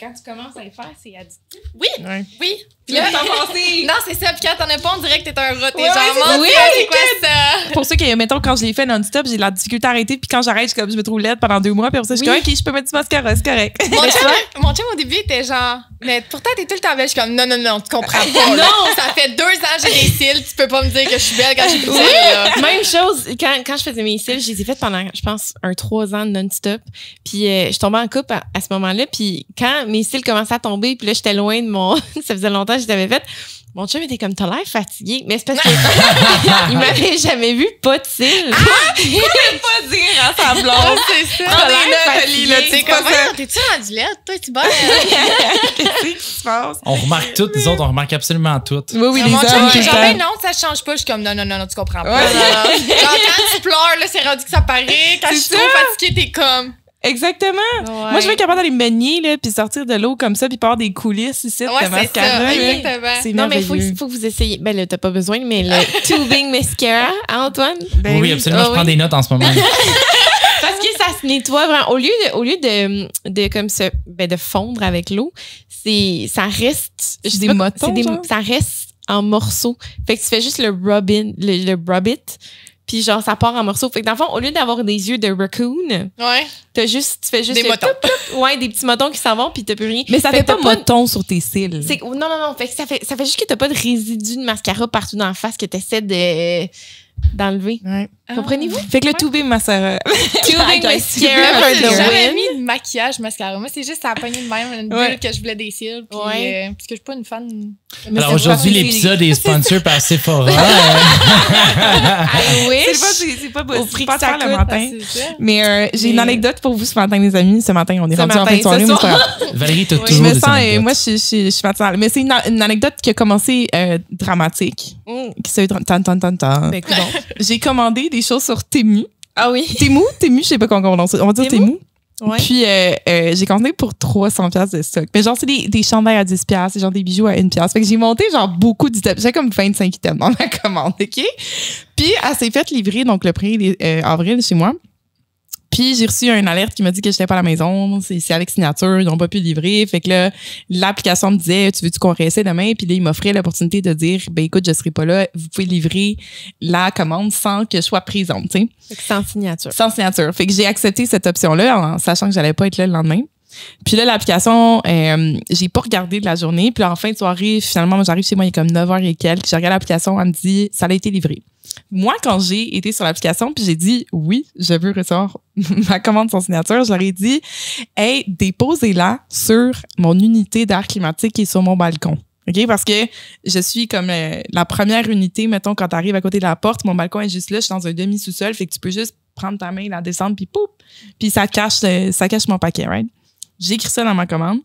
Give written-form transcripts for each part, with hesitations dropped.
Quand tu commences à le faire, c'est addictif. Oui, Ouais. oui. Puis là, Non, c'est ça. Puis quand t'en as pas, on dirait que t'es un rat. T'es Ouais, genre, oui, c'est quoi ça? Pour ceux qui, mettons, quand je l'ai fait non-stop, j'ai de la difficulté à arrêter. Puis quand j'arrête, je me trouve laide pendant 2 mois. Puis après ça, je suis comme, OK, je peux mettre du mascara, c'est correct. Mon chum, au début, était genre, mais pourtant, t'es tout le temps belle. Je suis comme, non, tu comprends pas. Non, ça fait 2 ans que j'ai des cils. Tu peux pas me dire que je suis belle quand j'ai plus de cils, là. Même chose, quand je faisais mes cils, je les ai faites pendant, je pense, 3 ans non-stop. Puis je tombais en couple à ce moment-là. Puis quand mes cils commençaient à tomber, puis là, j'étais loin de mon... ça faisait longtemps que je l'avais fait. Mon chum était comme, t'as l'air fatigué. Mais c'est parce qu'il m'avait jamais vu pas de cils. Pas dire à sa blonde. C'est ça. Prends des T'as l'air notes, fatigué. Ali, là, tu C'est sais comme, pas ça. t'es-tu rendu laide? Toi, tu bonne? Qu'est-ce qui se passe? On remarque toutes, nous autres, on remarque absolument toutes. Oui, oui, les Mon hommes, chum, tout il le est genre, ben temps. non, ça change pas. Je suis comme, non, tu comprends pas. Ouais. Genre, quand tu pleures, là, c'est rendu que ça paraît. Quand je suis C'est trop ça. fatiguée, t'es comme. Exactement. Moi, je veux être capable d'aller me baigner, là, puis sortir de l'eau comme ça, puis pas avoir des coulisses ici, Ouais, de c'est mascara. ça. là. Exactement. C'est Non, mais merveilleux. faut que vous essayiez. Ben là, t'as pas besoin, mais le tubing mascara, hein, Antoine? Ben oui, absolument. Ah Je prends oui. des notes en ce moment. Parce que ça se nettoie vraiment. Au lieu de comme de fondre avec l'eau, ça reste. je sais Des pas, motons, genre? ça reste en morceaux. Fait que tu fais juste le rub it. Puis genre, ça part en morceaux. Fait que dans le fond, au lieu d'avoir des yeux de raccoon, Ouais. tu fais juste Des le motons. ouais, des petits motons qui s'en vont, puis t'as plus rien. Mais ça Fait fait que pas t'as moton sur tes cils. non. Fait que ça fait juste que t'as pas de résidu de mascara partout dans la face que t'essaies d'enlever. Ouais. Comprenez-vous? Fait que le tubing mascara. Tubing Moi, mascara j'ai for the jamais win. mis de maquillage mascara. Moi, c'est juste ça a pogné de même une Ouais. bulle que je voulais des cils. Puis, Ouais. parce que je suis pas une fan. Alors c'est aujourd'hui, pas- l'épisode est sponsor par Sephora. I wish. C'est pas Au prix pas que ça cher le coûte, matin. C'est ça. Mais j'ai une anecdote pour vous ce matin, les amis. Ce matin, on est Ce rendu en fin de matin, soirée. ce mais c'est pas soir. grave. Valérie, t'as Je toujours me des sens, anecdotes. moi, je suis fatiguée. Mais c'est une anecdote qui a commencé dramatique. Qui s'est tan. Ben, coudonc. J'ai commandé des choses sur Temu. Ah oui. Temu, je sais pas comment on va dire Temu. Ouais. Puis j'ai commandé pour 300$ de stock. Mais genre, c'est des chandails à 10$, c'est genre des bijoux à 1$. Fait que j'ai monté genre beaucoup d'items. J'ai comme 25 items dans ma commande, OK? Puis elle s'est faite livrer, donc le 1er avril chez moi. Puis j'ai reçu une alerte qui m'a dit que j'étais pas à la maison. C'est avec signature, ils n'ont pas pu livrer. Fait que là, l'application me disait, tu veux-tu qu'on réessaie demain? Puis là, il m'offrait l'opportunité de dire, ben écoute, je serai pas là. Vous pouvez livrer la commande sans que je sois présente, tu sais. Fait que sans signature. Sans signature. Fait que j'ai accepté cette option-là en sachant que j'allais pas être là le lendemain. Puis là, l'application, j'ai pas regardé de la journée. Puis là, en fin de soirée, finalement, moi, j'arrive chez moi, il est comme 9h et quelques. Je regarde l'application, elle me dit, ça a été livré. Moi, quand j'ai été sur l'application, puis j'ai dit, oui, je veux recevoir ma commande sans signature, j'aurais dit, hey, déposez-la sur mon unité d'air climatique qui est sur mon balcon. OK? Parce que je suis comme la première unité, mettons, quand tu arrives à côté de la porte, mon balcon est juste là, je suis dans un demi-sous-sol, fait que tu peux juste prendre ta main, la descendre, puis pouf! Puis ça cache mon paquet, right? J'écris ça dans ma commande.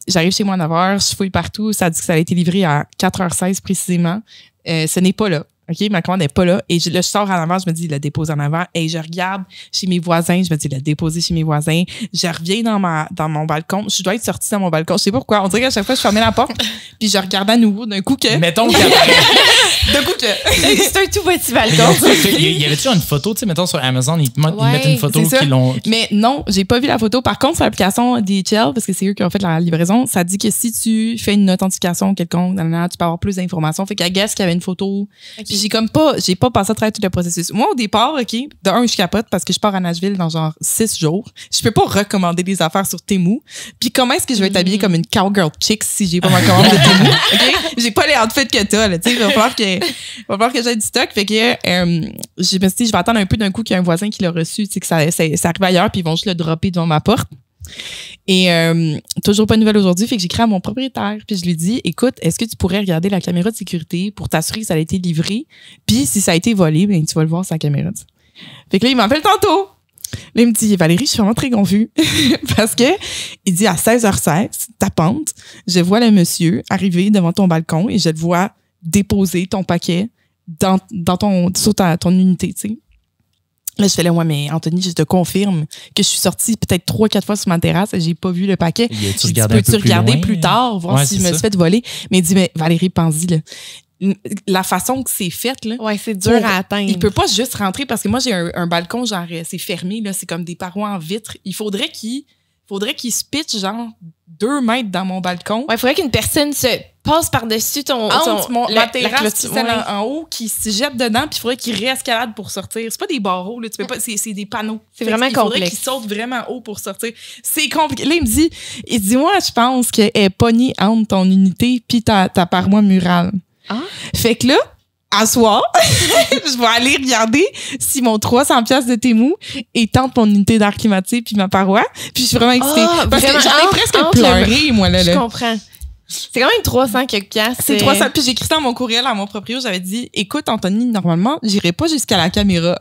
J'arrive chez moi à 9h, je fouille partout, ça dit que ça a été livré à 4h16 précisément. Ce n'est pas là. OK, ma commande n'est pas là. Et là, je sors en avant, je me dis, le dépose en avant. Et je regarde chez mes voisins, je me dis, le déposer chez mes voisins. Je reviens dans mon balcon. Je dois être sortie dans mon balcon. Je sais pas pourquoi. On dirait qu'à chaque fois, je fermais la porte. Puis je regardais à nouveau d'un coup que. Mettons que D'un coup que. C'est un tout petit balcon. il y avait toujours une photo, tu sais, mettons sur Amazon, ils Ouais, mettent une photo c'est ça. qui l'ont. Mais non, j'ai pas vu la photo. Par contre, sur l'application DHL, parce que c'est eux qui ont fait la livraison, ça dit que si tu fais une authentification quelconque, tu peux avoir plus d'informations. Fait qu'à guess qu'il y avait une photo. Puis j'ai pas passé à travers tout le processus. Moi, au départ, OK, de un, je capote parce que je pars à Nashville dans genre 6 jours. Je peux pas recommander des affaires sur Temu. Puis comment est-ce que je vais être habillée comme une cowgirl chick si j'ai pas ma commande de Temu? OK? J'ai pas les outfits que t'as, là. Tu sais, il va falloir que j'aie du stock. Fait que, je me suis dit, je vais attendre un peu d'un coup qu'il y a un voisin qui l'a reçu, tu sais, que ça arrive ailleurs, puis ils vont juste le dropper devant ma porte. Et toujours pas de nouvelles aujourd'hui, fait que j'écris à mon propriétaire, puis je lui dis, écoute, est-ce que tu pourrais regarder la caméra de sécurité pour t'assurer que ça a été livré, puis si ça a été volé, ben tu vas le voir sur la caméra. Fait que là, il m'appelle tantôt. Là, il me dit, Valérie, je suis vraiment très confus parce que il dit à 16h16, tapante, je vois le monsieur arriver devant ton balcon et je le vois déposer ton paquet sur ton unité, tu sais. Là, je fais là, ouais, mais Anthony, je te confirme que je suis sortie peut-être 3-4 fois sur ma terrasse et j'ai pas vu le paquet. Tu Peux-tu regarder plus tard, voir Ouais, si je c'est me ça. suis fait voler? Mais il dit, mais Valérie, pense-y, là. La façon que c'est fait, là. Ouais, c'est dur à atteindre. Il peut pas juste rentrer parce que moi, j'ai un balcon, genre, c'est fermé, là. C'est comme des parois en vitre. Il faudrait qu'il faudrait qu'il se pitche genre 2 mètres dans mon balcon. Ouais, il faudrait qu'une personne se passe par-dessus Entre ma terrasse la puis celle en haut, qui se jette dedans, puis il faudrait qu'il réescalade pour sortir. C'est pas des barreaux, là, tu peux pas, c'est des panneaux. C'est vraiment Il faudrait complexe. qu'il saute vraiment haut pour sortir. C'est compliqué. Là, il me dit, moi, je pense qu'elle est pognée entre ton unité puis ta paroi murale. Ah. Fait que là, à soir, je vais aller regarder si mon 300$ de Temu est entre mon unité d'air climatisé puis ma paroi. Puis je suis vraiment excitée. Ah, parce que vraiment, j'en ai presque entre pleuré, moi, là. Je comprends. C'est quand même 300 quelques piastres. C'est 300. Puis j'ai écrit dans mon courriel à mon proprio, j'avais dit, écoute, Anthony, normalement, j'irai pas jusqu'à la caméra.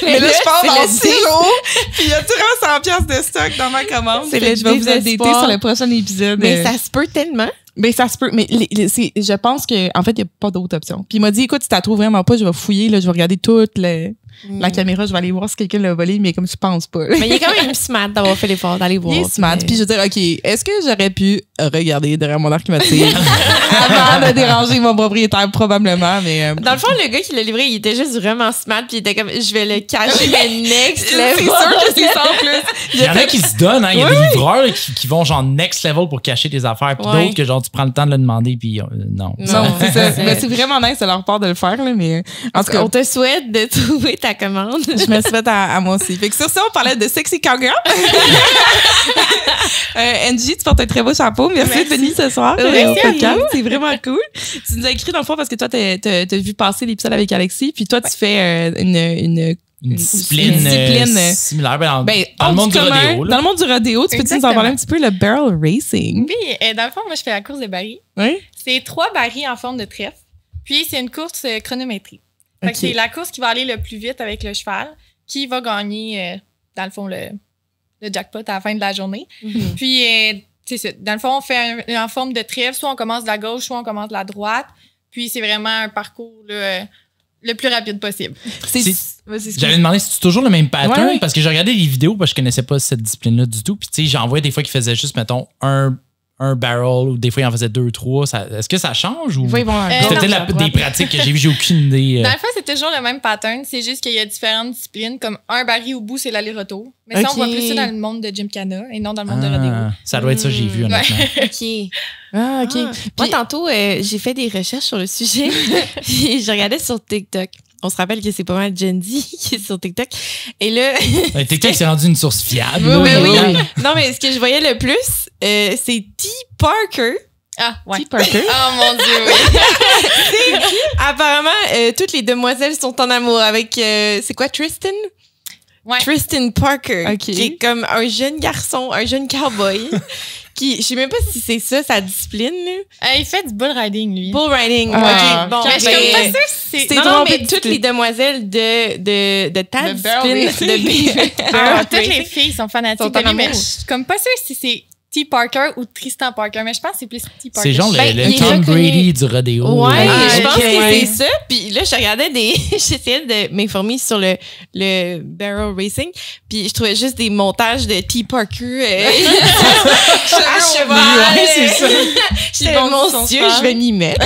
Mais là, je pars dans 6 jours, puis il y a 300$ de stock dans ma commande. C'est Fait que le je vais vous updater désespoir. sur le prochain épisode. Mais ça se peut tellement. Ben, ça se peut. Mais je pense que en fait, il n'y a pas d'autre option. Puis il m'a dit, écoute, si tu la trouves vraiment pas, je vais fouiller, là, je vais regarder toute la caméra, je vais aller voir si quelqu'un l'a volé, mais comme je pense pas. Mais il est quand même smart d'avoir fait l'effort d'aller voir. Il est smart. Puis je veux dire, OK, est-ce que j'aurais pu regarder derrière mon air climatisé avant de déranger mon propriétaire? Probablement, mais... Dans le fond, le gars qui l'a livré, il était juste vraiment smart, puis il était comme, je vais le cacher le next c'est level. sûr que c'est ça en plus. Il y en a qui se donnent, hein. Il y a des livreurs là, qui vont genre next level pour cacher tes affaires, puis Ouais. d'autres que genre tu prends le temps de le demander, puis non. Non, c'est ça. c'est- Mais c'est vraiment nice de leur part de le faire, là, mais en tout cas, On te souhaite de trouver ta commande. je me souhaite à moi aussi. Fait que sur ça, on parlait de Sexy Cowgirl. Angie, tu portes un très beau chapeau. Merci d'être venue ce soir Merci au à podcast. C'est vraiment cool. Tu nous as écrit dans le fond parce que toi, t'as vu passer l'épisode avec Alexis, puis toi, tu fais une Une discipline similaire dans le monde du rodéo. Dans le monde du rodéo, tu peux-tu nous en parler un petit peu, le barrel racing? Oui, dans le fond, moi, je fais la course de barils. Oui. C'est 3 barils en forme de trèfle. Puis, c'est une course chronométrie. Fait Ok. que c'est la course qui va aller le plus vite avec le cheval qui va gagner, dans le fond, le jackpot à la fin de la journée. Mhm. Puis, c'est ça. Dans le fond, on fait en forme de trèfle. Soit on commence de la gauche, soit on commence de la droite. Puis, c'est vraiment un parcours là, le plus rapide possible. J'allais demander si c'est toujours le même pattern, Ouais. parce que j'ai regardé les vidéos parce que je connaissais pas cette discipline-là du tout. Puis tu sais, j'en voyais des fois qu'ils faisaient juste, mettons, un barrel, ou des fois ils en faisaient 2, 3. Est-ce que ça change ou Oui, bon, c'était non, peut-être des pratiques que j'ai vues, j'ai aucune idée. Dans le fond, c'est toujours le même pattern. C'est juste qu'il y a différentes disciplines. Comme un baril au bout, c'est l'aller-retour. Mais ça, Ok. on voit plus ça dans le monde de Gymkhana et non dans le monde de rodéo. Ça doit être ça, j'ai vu, honnêtement. OK. Ah, OK. Moi, Puis- tantôt, j'ai fait des recherches sur le sujet. Puis je regardais sur TikTok. On se rappelle que c'est pas mal Gen Z qui est sur TikTok. Et là... TikTok s'est rendu une source fiable. Oui, là, oui, mais- oui. Non, mais ce que je voyais le plus, c'est T. Parker. Ah, ouais. T. Parker. Oh mon Dieu, oui. Apparemment, toutes les demoiselles sont en amour avec... c'est quoi, Tristan? Ouais. Tristan Parker. Ok. Qui est comme un jeune garçon, un jeune cowboy. Je sais même pas si c'est ça, sa discipline, là. Il fait du bull riding, lui. Bull riding. Ah. OK, bon. Mais je suis comme pas sûre si C'est c'est... Non, non, trompé mais de toutes discipline. les demoiselles de ta De barrel discipline, racing. Ah, toutes racing. les filles sont fanatiques Sont de en lui, mais amour. je suis comme pas sûre si c'est T. Parker ou Tristan Parker, mais je pense que c'est plus T. Parker. C'est genre Ben, le il est Tom reconnu. Brady du rodéo. Ouais, Ah, je pense ok, que ouais. c'est ça. Puis là, je regardais j'essayais de m'informer sur le barrel racing. Puis je trouvais juste des montages de T. Parker à cheval. Ouais, c'est ça. J'étais Ils vont mon sur son Dieu, cheval. je vais m'y mettre.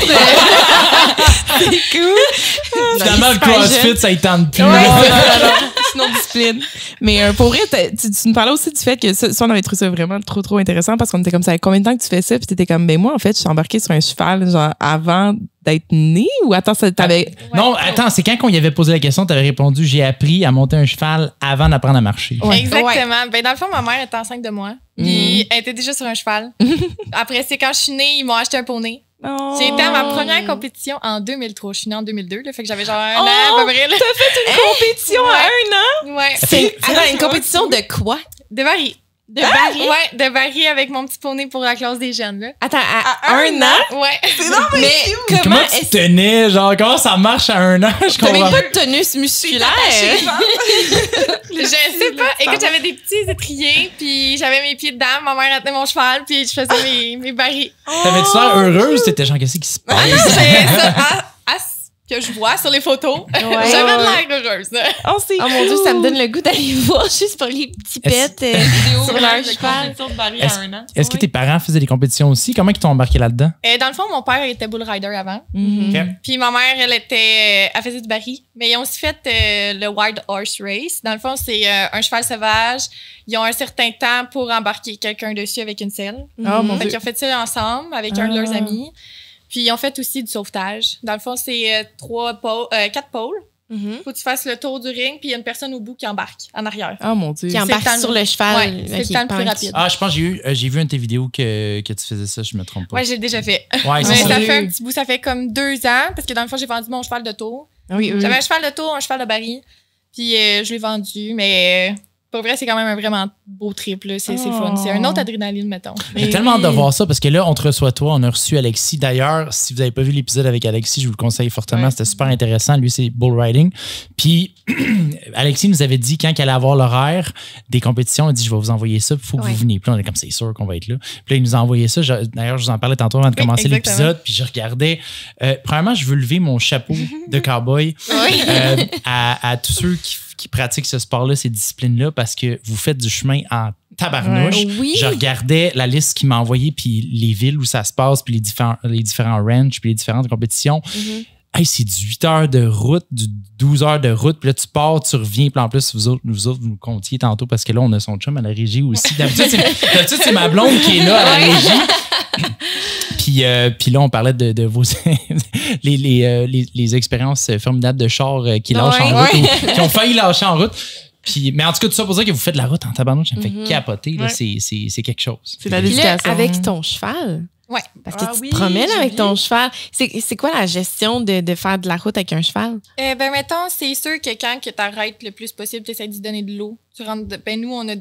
C'est cool. Finalement, le Super CrossFit, jeune. ça y tente plus. Non, c'est une autre discipline. Mais pour vrai, tu nous parlais aussi du fait que ça, on avait trouvé ça vraiment trop intéressant parce qu'on était comme ça, combien de temps que tu fais ça? Puis t'étais comme, ben moi, en fait, je suis embarquée sur un cheval, genre, avant d'être née ou attends, ça t'avais. Non, attends, c'est quand qu'on y avait posé la question, tu avais répondu j'ai appris à monter un cheval avant d'apprendre à marcher. Ouais. Exactement. Ben, dans le fond, ma mère était enceinte de moi. Puis elle était déjà sur un cheval. Après, c'est quand je suis née, ils m'ont acheté un poney. Oh. J'ai été à ma première compétition en 2003. Je suis née en 2002, là, fait que j'avais genre un Oh, an à peu près. Là. Compétition à 1 an? Ouais. Attends, une compétition de quoi? De baril. De baril? Ouais, de baril avec mon petit poney pour la classe des jeunes. Là. Attends, à À un an? Ouais. Mais Comment comment tu est-ce tenais? Genre, comment ça marche à 1 an? Je T'avais comprends. pas de tonus musculaire? Je sais pas. Écoute, j'avais des petits étriers, puis j'avais mes pieds dedans. Ma mère tenait mon cheval, puis je faisais mes barils. T'avais-tu l'air heureuse? T'étais genre, qu'est-ce qui se passe? C'est ça. que je vois sur les photos. Ouais. J'avais de l'air heureuse. Oh, c'est Oh mon Dieu, ça me donne le goût d'aller voir juste pour les petits pets sur leur cheval. Est-ce que tes parents faisaient des compétitions aussi? Comment ils t'ont embarqué là-dedans? Dans le fond, mon père était bull rider avant. Mhm. Ok. Puis ma mère, elle faisait du baril. Mais ils ont aussi fait le Wild Horse Race. Dans le fond, c'est un cheval sauvage. Ils ont un certain temps pour embarquer quelqu'un dessus avec une selle. Oh, mon Fait Dieu. qu'ils ont fait ça ensemble avec un de leurs amis. Puis ils ont fait aussi du sauvetage. Dans le fond, c'est 4 pôles. Faut que tu fasses le tour du ring, puis il y a une personne au bout qui embarque en arrière. Oh, mon Dieu. Qui embarque le- sur le cheval. Ouais, c'est le temps le plus rapide. Ah, je pense que j'ai vu une de tes vidéos que tu faisais ça, je me trompe pas. Ouais, j'ai déjà fait. Ouais, Mais c'est ça ça. fait un petit bout, ça fait comme 2 ans, parce que dans le fond, j'ai vendu mon cheval de tour. Oui, oui. J'avais un cheval de tour, un cheval de baril, puis je l'ai vendu, mais pour vrai, c'est quand même un vraiment beau trip, là. C'est le fun. C'est un autre adrénaline, mettons. J'ai tellement hâte de voir ça parce que là, on te reçoit toi, on a reçu Alexis. D'ailleurs, si vous n'avez pas vu l'épisode avec Alexis, je vous le conseille fortement. Ouais. C'était super intéressant. Lui, c'est bull riding. Puis, Alexis nous avait dit quand il allait avoir l'horaire des compétitions, il dit, je vais vous envoyer ça, il faut que vous veniez. Puis là, on est comme, c'est sûr qu'on va être là. Puis là, il nous a envoyé ça. D'ailleurs, je vous en parlais tantôt avant de commencer exactement. l'épisode. Puis je regardais. Premièrement, je veux lever mon chapeau de cowboy à tous ceux qui pratiquent ce sport-là, ces disciplines-là, parce que vous faites du chemin en tabarnouche. Oui. Je regardais la liste qu'il m'a envoyée, puis les villes où ça se passe, puis les différents ranchs, puis les différentes compétitions. Hey, c'est du 8 heures de route, du 12 heures de route, puis là, tu pars, tu reviens, puis en plus, vous autres, vous nous comptiez tantôt, parce que là, on a son chum à la régie aussi. D'habitude, c'est ma blonde qui est là à la régie. Puis là, on parlait de vos les expériences formidables de char qui lâchent en route ou qui ont failli lâcher en route. Mais en tout cas, tout ça pour dire que vous faites de la route en tabarnouche, ça me fait capoter. Là, c'est quelque chose. C'est la Puis là, dédication. avec ton cheval. Ouais. Parce que tu te promènes avec ton cheval. C'est quoi la gestion de faire de la route avec un cheval? Ben, mettons, c'est sûr que quand tu arrêtes le plus possible, tu essaies d'y donner de l'eau. Nous, on a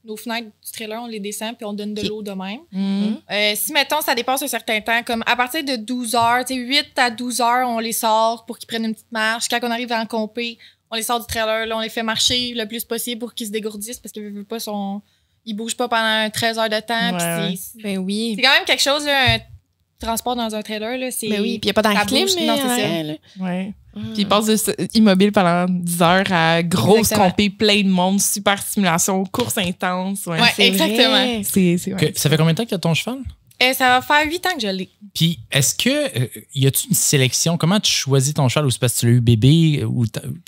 nos fenêtres du trailer, on les descend puis on donne de l'eau de même. Si, mettons, ça dépasse un certain temps, comme à partir de 12 heures, 8 à 12 heures, on les sort pour qu'ils prennent une petite marche. Quand on arrive en compé, on les sort du trailer, là, on les fait marcher le plus possible pour qu'ils se dégourdissent parce qu'ils veulent pas ils bougent pas pendant 13 heures de temps. Ouais. Puis Ben oui. c'est quand même quelque chose, là, un transport dans un trailer. Là, Ben oui. Puis il n'y a pas ça d'enclim, bouge. mais Non, c'est ça. ouais, là. Ouais. Puis il passe immobile pendant 10 heures à grosse Exactement. compé, plein de monde, super stimulation, course intense. Ouais. Ouais, C'est exactement. vrai. C'est ouais. Ça fait combien de temps que tu as ton cheval? Ça va faire 8 ans que je l'ai. Puis, est-ce que y a-tu une sélection? Comment tu choisis ton cheval? Ou c'est parce que tu l'as eu bébé?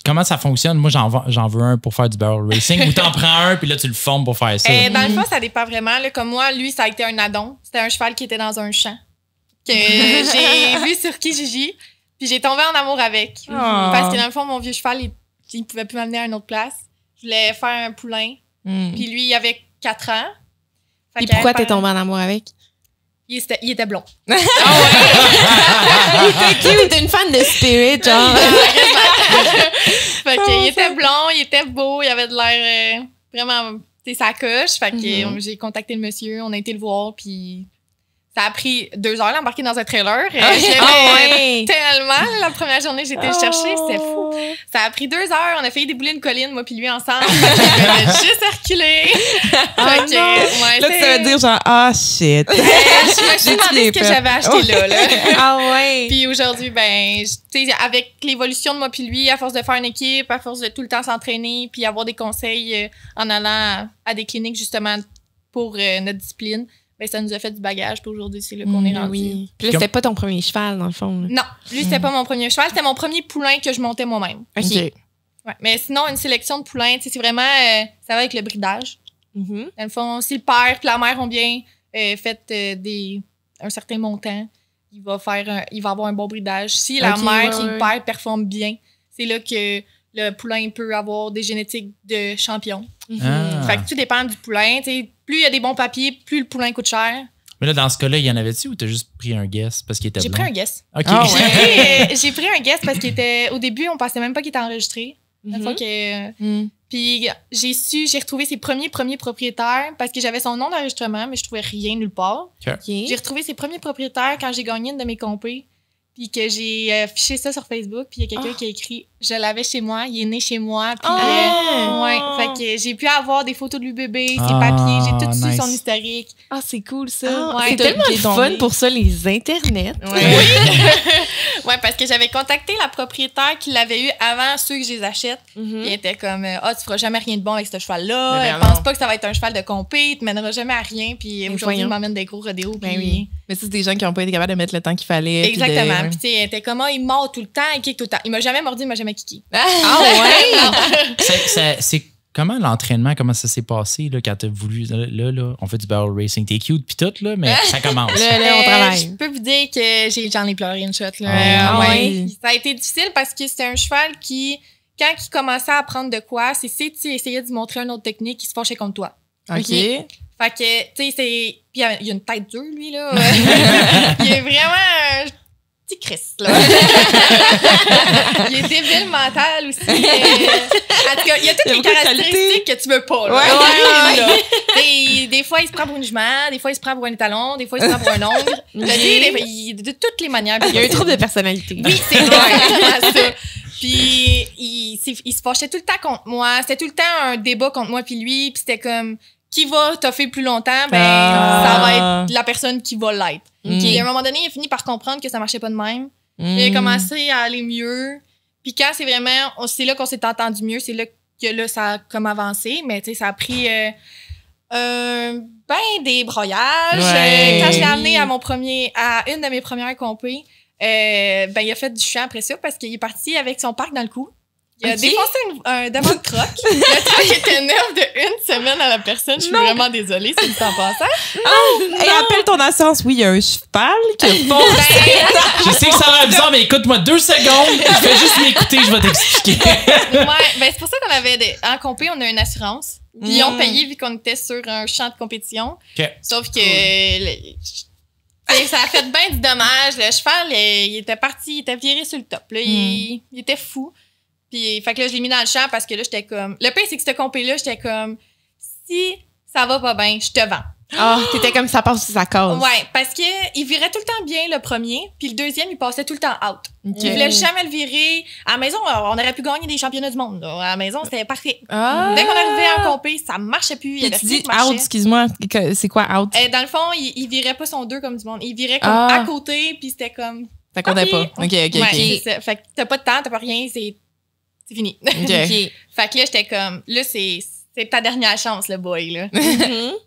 Comment ça fonctionne? Moi, j'en veux un pour faire du barrel racing. Ou t'en prends un, puis là, tu le formes pour faire ça. Dans le fond, ça dépend vraiment. Là, comme moi, lui, ça a été un addon. C'était un cheval qui était dans un champ que j'ai vu sur Kijiji. Puis j'ai tombé en amour avec. Parce que dans le fond, mon vieux cheval, il pouvait plus m'amener à une autre place. Je voulais faire un poulain. Puis lui, il avait 4 ans. Fait Et qu'à pourquoi faire- t'es tombée en amour avec? Il était blond. Il était cute, t'es une fan de Spirit, genre. Fait qu'il était blond, il était beau, il avait de l'air vraiment, tu sais, sa coche. Fait que j'ai contacté le monsieur, on a été le voir, puis ça a pris 2 heures d'embarquer dans un trailer. ouais. Tellement, la première journée que j'ai été le chercher, c'était fou. Ça a pris 2 heures, on a failli débouler une colline, moi puis lui ensemble. On a juste à reculer. Fait que, ouais, Là, tu vas dire genre, ah, shit. je me suis demandé ce que j'avais acheté là. Ah ouais. Puis aujourd'hui, ben, tu sais, avec l'évolution de moi puis lui, à force de faire une équipe, à force de tout le temps s'entraîner, puis avoir des conseils en allant à des cliniques justement pour notre discipline, ben ça nous a fait du bagage. Puis aujourd'hui, c'est là qu'on est rendu. Oui. Puis là, c'était pas ton premier cheval, dans le fond. là. Non, lui, c'était pas mon premier cheval, c'était mon premier poulain que je montais moi-même. OK. Ouais. Mais sinon, une sélection de poulains, tu sais, c'est vraiment, ça va avec le bridage. Mhm. Dans le fond, si le père et la mère ont bien fait un certain montant, il va avoir un bon bridage. Si la Ok, mère ouais, et le père performent bien, c'est là que le poulain peut avoir des génétiques de champion. Ah. Fait que tout dépend du poulain. T'sais, plus il y a des bons papiers, plus le poulain coûte cher. Mais là, dans ce cas-là, il y en avait-tu ou t'as juste pris un guess parce qu'il était J'ai blond? pris un guess. OK. Ah ouais. J'ai pris un guess parce qu'il était. Au début, on pensait même pas qu'il était enregistré. La fois que. Puis j'ai retrouvé ses premiers propriétaires parce que j'avais son nom d'enregistrement, mais je trouvais rien nulle part. OK. J'ai retrouvé ses premiers propriétaires quand j'ai gagné une de mes compés. Puis que j'ai affiché ça sur Facebook. Puis il y a quelqu'un qui a écrit « Je l'avais chez moi, il est né chez moi. » Puis ouais, fait que j'ai pu avoir des photos de lui bébé, ses papiers. J'ai tout su, son nice. historique. Ah, c'est cool, ça. Ah, ouais. C'est tellement le fun pour ça, les internets. Ouais. Ouais, parce que j'avais contacté la propriétaire qui l'avait eu avant ceux que je les achète. Mhm. Il était comme, tu feras jamais rien de bon avec ce cheval-là. Mais Elle non. pense pas que ça va être un cheval de compé. Il te mènera jamais à rien. Puis aujourd'hui, voyons. il m'emmène des gros rodéos. Ben puis- oui. Mais c'est des gens qui ont pas été capables de mettre le temps qu'il fallait. puis Exactement. de- Puis tu sais, elle était comme, il mord tout le temps, il kick tout le temps. Il m'a jamais mordu, il m'a jamais kické. Ah ouais? C'est comment l'entraînement, comment ça s'est passé là, quand t'as voulu. Là, on fait du barrel racing. T'es cute puis tout, là, mais ça commence. Là, on travaille. Je peux vous dire que j'en ai pleuré une shot. Là. Ah ouais. Ça a été difficile parce que c'était un cheval qui, quand il commençait à apprendre de quoi, c'est si tu essayais de lui montrer une autre technique, il se fâchait contre toi. OK. Fait que, tu sais, c'est. Puis il a une tête dure, lui, là. Il est vraiment un petit Christ, là. Il est débile mental aussi. En tout cas, il y a toutes Il y a les beaucoup de caractéristiques que tu veux pas, là. Ouais. Là. Des fois, il se prend pour une jument, des fois, il se prend pour un étalon, des fois, il se prend pour un ongle. De toutes les manières. Il y a un trouble de personnalité. Oui, c'est exactement ça. Puis il se fâchait tout le temps contre moi. C'était tout le temps un débat contre moi puis lui. Puis c'était comme, qui va toffer plus longtemps? Ben, ça va être la personne qui va l'être. Puis à un moment donné, il a fini par comprendre que ça marchait pas de même. Il a commencé à aller mieux. Puis quand c'est vraiment, c'est là qu'on s'est entendu mieux. C'est là que là, ça a comme avancé. Mais tu sais, ça a pris des broyages. Ouais. Quand je l'ai amené à une de mes premières compés, il a fait du chant après ça parce qu'il est parti avec son parc dans le cou. Il a défoncé un devant de troc. Le troc était neuf de une semaine à la personne. Je suis vraiment désolée, c'est du temps passant. Hey, appelle ton assurance. Oui, il y a un cheval qui a Je sais que ça a l'air bizarre, mais écoute-moi 2 secondes. Je vais juste m'écouter, je vais t'expliquer. C'est pour ça qu'on avait en compé, on a une assurance. Puis ils ont payé vu qu'on était sur un champ de compétition. OK. Sauf que ça a fait bien du dommage. Le cheval, il était parti, il était viré sur le top. Là, il était fou. Puis, fait que là, je l'ai mis dans le champ parce que là, j'étais comme. Le pire, c'est que cette compé-là, j'étais comme, si ça va pas bien, je te vends. Ah, t'étais comme ça passe sur sa cause. Ouais, parce que il virait tout le temps bien le premier, puis le deuxième, il passait tout le temps out. Il voulait jamais le virer. À la maison, on aurait pu gagner des championnats du monde. Là. À la maison, c'était parfait. Ah. Dès qu'on arrivait en compé, ça marchait plus. Il y avait Tu rien dis qui marchait. out, excuse-moi. C'est quoi out? Dans le fond, il virait pas son 2 comme du monde. Il virait comme Ah. à côté, puis c'était comme. Ça comptait pas. OK. Ouais, c'est ça. Fait que t'as pas de temps, t'as pas rien, c'est fini. OK. Fait que là, j'étais comme, là, c'est ta dernière chance, le boy, là.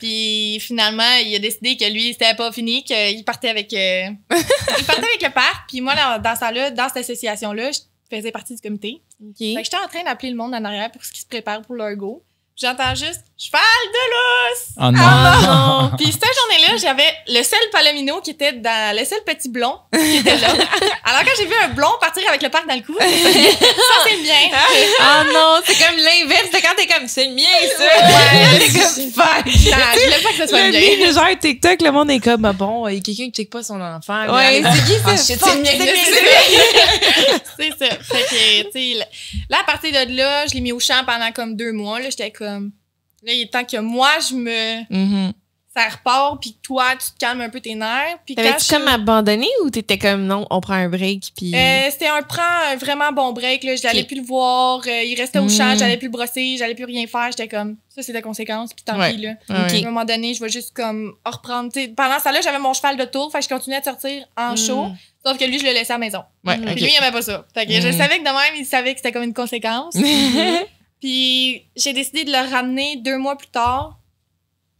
Puis finalement, il a décidé que lui, c'était pas fini, qu'il partait avec, le parc. Puis moi, dans ça là, dans cette association-là, je faisais partie du comité. Fait que j'étais en train d'appeler le monde en arrière pour qu'ils se préparent pour leur go. J'entends juste cheval de lousse! Oh non! Puis cette journée-là, j'avais le seul palomino qui était dans le seul petit blond qui était là. Alors quand j'ai vu un blond partir avec le parc dans le cou, ça c'est le mien. Ah non, c'est comme l'inverse de quand t'es comme c'est le mien, ça. Ouais, c'est comme fuck. Non, je voulais pas que ce soit le mien. Le genre TikTok, le monde est comme, bon, il y a quelqu'un qui check pas son enfant. Ouais, c'est qui ça? C'est Fuck, le mien. c'est le mien. C'est ça. Fait que, tu sais, là, à partir de là, je l'ai mis au champ pendant comme 2 mois. Là, j'étais comme, là, il est temps que moi, ça repart, puis toi, tu te calmes un peu tes nerfs. Puis T'avais-tu comme abandonné ou t'étais comme non, on prend un break puis. C'était un vraiment bon break, là. J'allais plus le voir. Il restait au champ, j'allais plus le brosser, j'allais plus rien faire. J'étais comme, ça, c'est la conséquence, puis tant pis, là. Ouais. À un moment donné, je vais juste comme reprendre. T'sais, pendant ça, là, j'avais mon cheval de tour, fait que je continuais de sortir en show. Sauf que lui, je le laissais à la maison. Ouais, Puis OK. lui, il aimait pas ça. Fait que je savais que de même, il savait que c'était comme une conséquence. Puis j'ai décidé de le ramener 2 mois plus tard.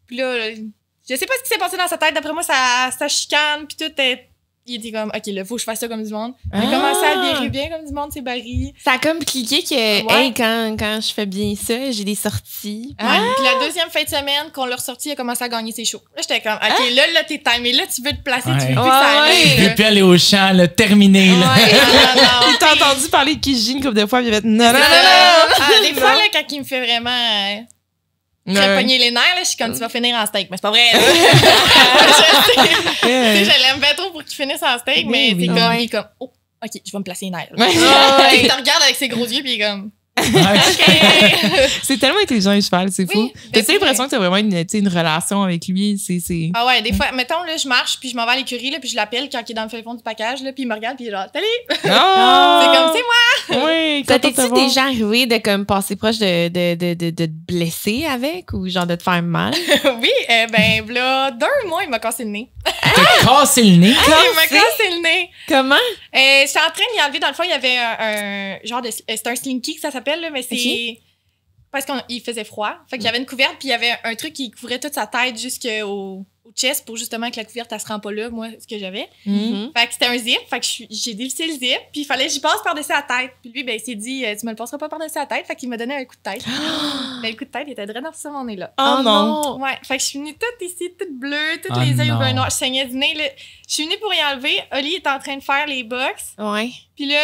Puis là, je sais pas ce qui s'est passé dans sa tête. D'après moi, ça chicane, puis tout est... Il était comme, OK, là, faut que je fasse ça comme du monde. Il a commencé à virer bien comme du monde, c'est Barry. Ça a comme cliqué que, hey, quand je fais bien ça, j'ai des sorties. Ouais. Puis la deuxième fin de semaine qu'on l'a ressorti, il a commencé à gagner ses shows. Là, j'étais comme, OK, là, t'es timé. Là, tu veux te placer, tu veux plus que ça Je arrive. veux plus aller au champ, là, terminé. Là. Ouais, non. Il t'a entendu parler de Kijin une couple de fois, puis il avait fait non. Des fois, là, quand il me fait vraiment... Très pogner les nerfs, là, je suis comme, tu vas finir en steak. Mais c'est pas vrai, là. Je l'aime pas trop pour qu'il finisse en steak, mais c'est comme, il est comme, oh, OK, je vais me placer les nerfs. Il te regarde avec ses gros yeux, puis il est comme, C'est tellement intelligent, le cheval, c'est fou. Oui, T'as-tu l'impression que t'as vraiment une relation avec lui? C'est... Ah ouais, des fois, mettons, là, je marche, puis je m'en vais à l'écurie, là, puis je l'appelle quand il est dans le fond du package, là, puis il me regarde, puis il est genre, salut! Oh! C'est comme, c'est moi! Oui, Ça t'es-tu déjà arrivé de comme passer proche de te blesser avec ou genre de te faire mal? Oui, ben, là, 2 mois, il m'a cassé le nez. T'as cassé le nez? Il m'a cassé le nez. Comment? J'étais en train de lui enlever, dans le fond, il y avait un genre de. C'est un slinky que ça s'appelle, là, mais c'est. Ok. Parce qu'il faisait froid. Fait qu'il y avait une couverte, puis il y avait un truc qui couvrait toute sa tête jusqu'au chest pour justement que la couverte, elle se rend pas là, moi, ce que j'avais. Mhm. Fait que c'était un zip. Fait que j'ai dévissé le zip, puis il fallait que j'y passe par-dessus la tête. Puis lui, ben, il s'est dit, tu me le passeras pas par-dessus la tête. Fait qu'il m'a donné un coup de tête. Ben, le coup de tête, il était direct sur mon nez, là. Oh non! Ouais, fait que je suis venue toute ici, toute bleue, toutes Ah les yeux au non. brun noir. Je saignais du nez, là. Je suis venue pour y enlever. Oli était en train de faire les box. Ouais. Puis là,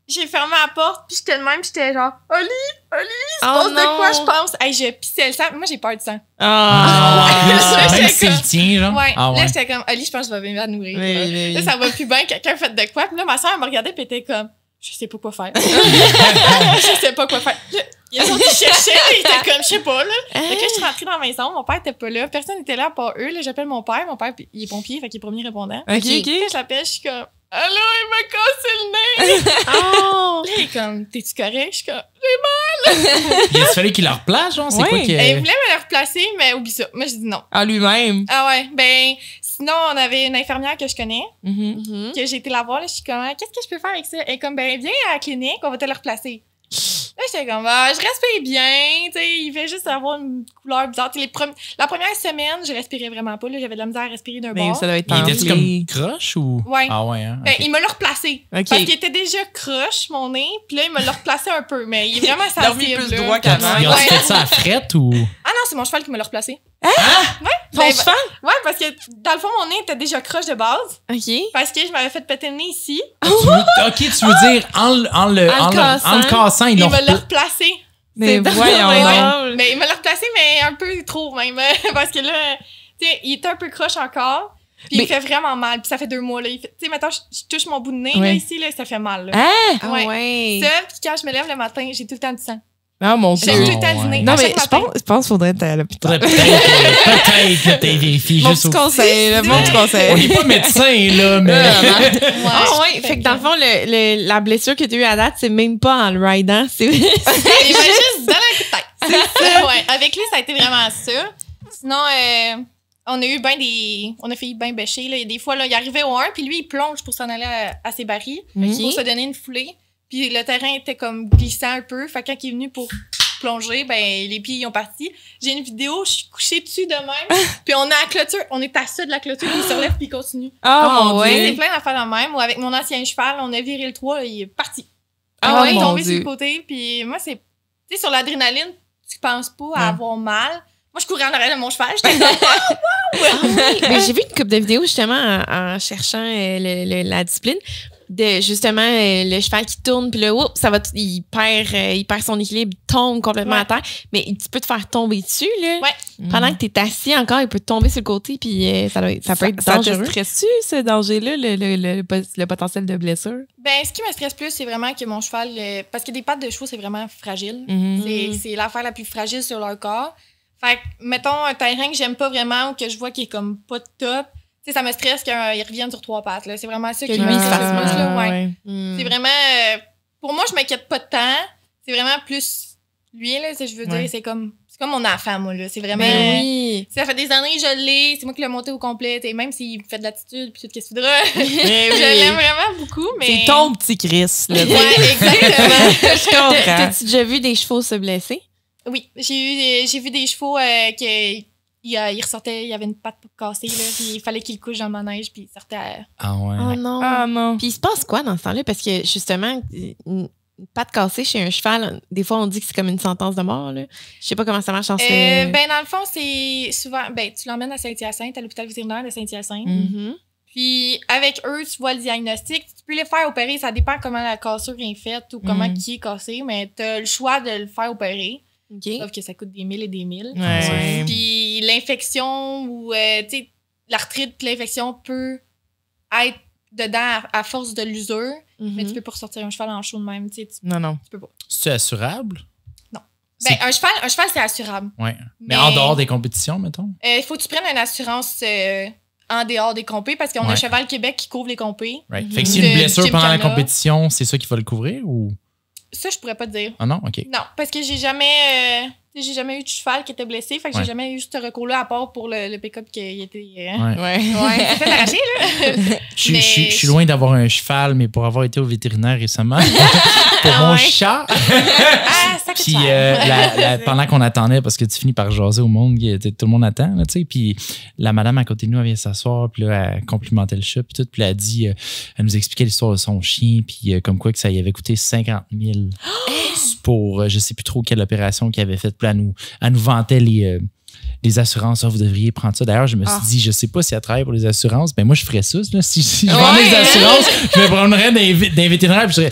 j'ai fermé la porte, puis j'étais de même, puis j'étais genre, Oli, Oh passe non! de quoi, je pense? Hey, je pissais le sang. Moi, j'ai peur du sang. Ah! Ah, Là, même j'étais si c'est le tien, genre. Ouais. Ah, Là, j'étais comme, Oli, je pense que je vais venir nourrir. Oui. Là, ça va plus bien, quelqu'un fait de quoi. Puis là, ma soeur, elle me regardait, puis elle était comme, je sais pas quoi faire. Je sais pas quoi faire. Là, il y a des autres qui cherchaient, il était comme, je sais pas, là. Fait que là, je suis rentrée dans la maison, mon père était pas là, personne n'était là à part eux. Là, j'appelle mon père, il est pompier, fait qu'il est premier répondant. OK, Là, OK. je l'appelle, je suis comme, allô, il m'a cassé le nez. Oh! Là, il est comme, t'es-tu correct? Je suis comme, Il a fallu qu'il leur place, genre. C'est Ouais. quoi que. il voulait me le replacer, mais oublie ça. Moi, j'ai dit non. À lui-même. Ah ouais, ben, sinon, on avait une infirmière que je connais, Mhm. Mhm. que j'ai été la voir, là, je suis comme, qu'est-ce que je peux faire avec ça? Elle est comme, ben, viens à la clinique, on va te le replacer. Là, j'étais comme, je respire bien, tu sais, il fait juste avoir une couleur bizarre. Tu sais, la première semaine, je respirais vraiment pas, là, j'avais de la misère à respirer d'un Mais bord. ça doit être Il était-tu enflé. comme croche ou. Ouais. Ah, ouais, hein. Ben, ok. il me l'a replacé. OK. Parce qu'il était déjà croche, mon nez, puis là, il me l'a replacé un peu, mais il est vraiment Il a remis sensible. plus là. droit Quand qu'avant. tu Ouais. fait ça à frette ou. Ah non, c'est mon cheval qui me l'a replacé. Ton Ben, cheval? Ouais, parce que dans le fond, mon nez était déjà croche de base, OK. parce que je m'avais fait péter le nez ici. Ok, tu veux dire en le cassant, ils Il l'ont me l'a replacé. Mais C'est voyons drôle. donc. Mais il me l'a replacé, mais un peu trop même. Parce que là, tu sais, il était un peu croche encore. Puis Mais- il fait vraiment mal. Puis ça fait 2 mois. Là. Tu sais, maintenant, je touche mon bout de nez là, Ouais. ici, là, ça fait mal. Là. Hein? Ah Ouais. ouais. Ça, puis quand je me lève le matin, j'ai tout le temps du sang. Ah, mon J'ai Dieu. tout le temps du nez. Non, À mais chaque matin. je pense qu'il faudrait être à l'hôpital. Faudrait peut-être que t'aies vérifié Mon juste petit au. conseil, là, mon petit On conseil. n'est pas médecin, là, mais. Ah ouais. Fait que dans le fond, la blessure que tu as eue à date, c'est même pas en le ridant. C'est Il m'a juste donné un coup de tête. C'est ça. Ouais. Avec lui, ça a été vraiment ça. Sinon, on a eu on a failli bien bêcher. Là. Il y a des fois, là, il arrivait au 1, puis lui, il plonge pour s'en aller à ses barils, pour se donner une foulée. Puis le terrain était comme glissant un peu. Fait que quand il est venu pour plonger, ben les pieds ils ont parti. J'ai une vidéo, je suis couchée dessus de même. Puis on est à la clôture, on est à ça de la clôture, puis il se relève puis il continue. Ah, mon ouais. C'est Dieu. plein d'affaires de même. Ou avec mon ancien cheval, on a viré le toit, il est parti. Ah il est mon tombé Dieu. sur le côté. Puis moi, c'est. Tu sais, sur l'adrénaline, tu penses pas à Ouais. avoir mal. Moi, je courais en arrière de mon cheval. J'étais comme, Mais j'ai vu une couple de vidéos justement en cherchant la discipline de justement le cheval qui tourne puis là oups, ça va il perd son équilibre, il tombe complètement Ouais. à terre, mais tu peux te faire tomber dessus là. Ouais. Pendant que t'es assis encore, il peut tomber sur le côté puis ça peut être Ça te dangereux. stresse-tu, ce danger-là, le potentiel de blessure? ben, ce qui me stresse plus, c'est vraiment que mon cheval. Parce que des pattes de chevaux, c'est vraiment fragile. Mhm. C'est l'affaire la plus fragile sur leur corps. Fait que, mettons, un terrain que j'aime pas vraiment ou que je vois qui est comme pas top, tu sais, ça me stresse qu'il revienne sur 3 pattes. Là. C'est vraiment ça qui Que me lui, il se stresse fasse le plus. mal. Là, ouais. Hmm. C'est vraiment. Pour moi, je m'inquiète pas de temps. C'est vraiment plus lui, là. Je veux Ouais. dire, c'est comme mon enfant, moi, là. C'est vraiment. Ben oui. Ça fait des années que je l'ai. C'est moi qui l'ai monté au complet. Et même s'il fait de l'attitude puis tout ce qu'il voudra, Mais je l'aime vraiment beaucoup. Mais... C'est ton petit Chris, là. Ouais, exactement. Je comprends. T'as-tu déjà vu des chevaux se blesser? Oui, j'ai vu des chevaux il ressortait, il y avait une patte cassée, là, puis il fallait qu'il couche dans le manège, puis il sortait Ah, ouais. Oh non. Ah non. Puis il se passe quoi dans ce temps-là? Parce que justement, une patte cassée chez un cheval, des fois on dit que c'est comme une sentence de mort. Là. Je sais pas comment ça marche en ce... Ben, dans le fond, c'est souvent. Ben, tu l'emmènes à Saint-Hyacinthe, à l'hôpital vétérinaire de Saint-Hyacinthe. Mhm. Puis, avec eux, tu vois le diagnostic. Tu peux les faire opérer. Ça dépend comment la cassure est faite ou comment qui est cassé, mais tu as le choix de le faire opérer. OK. Sauf que ça coûte des mille et des mille. Ouais. Puis, l'infection ou, tu sais, l'arthrite, l'infection peut être dedans à force de l'usure. Mais tu peux pas ressortir un cheval en show de même. Tu Non. peux pas. C'est assurable? Non. Ben, un cheval, c'est assurable. Oui. Mais en dehors des compétitions, mettons? Il faut que tu prennes une assurance en dehors des compés parce qu'on a Cheval Québec qui couvre les compés. Right. Fait que si une blessure pendant la compétition, c'est ça qui va le couvrir ou? Ça, je pourrais pas te dire. Ah non? OK. Non, parce que j'ai jamais eu de cheval qui était blessé. Fait que j'ai jamais eu ce recours-là à part pour le pick-up qui était. C'est fait arracher, là. Je suis loin d'avoir un cheval, mais pour avoir été au vétérinaire récemment, pour mon chat. Ça coûte Puis cher. pendant qu'on attendait, parce que tu finis par jaser au monde, tout le monde attend, tu sais. Puis la madame à côté de nous, elle vient s'asseoir, puis là, elle complimentait le chat, puis tout. Puis elle a dit, elle nous expliquait l'histoire de son chien, puis comme quoi que ça y avait coûté 50 000 pour je sais plus trop quelle opération qu'il avait faite. Puis elle nous vantait les assurances. Vous devriez prendre ça. D'ailleurs, je me suis dit, je sais pas si elle travaille pour les assurances, mais moi, je ferais ça. Là. Si je vendais des assurances, je me prendrais d'un vétérinaire et je dirais,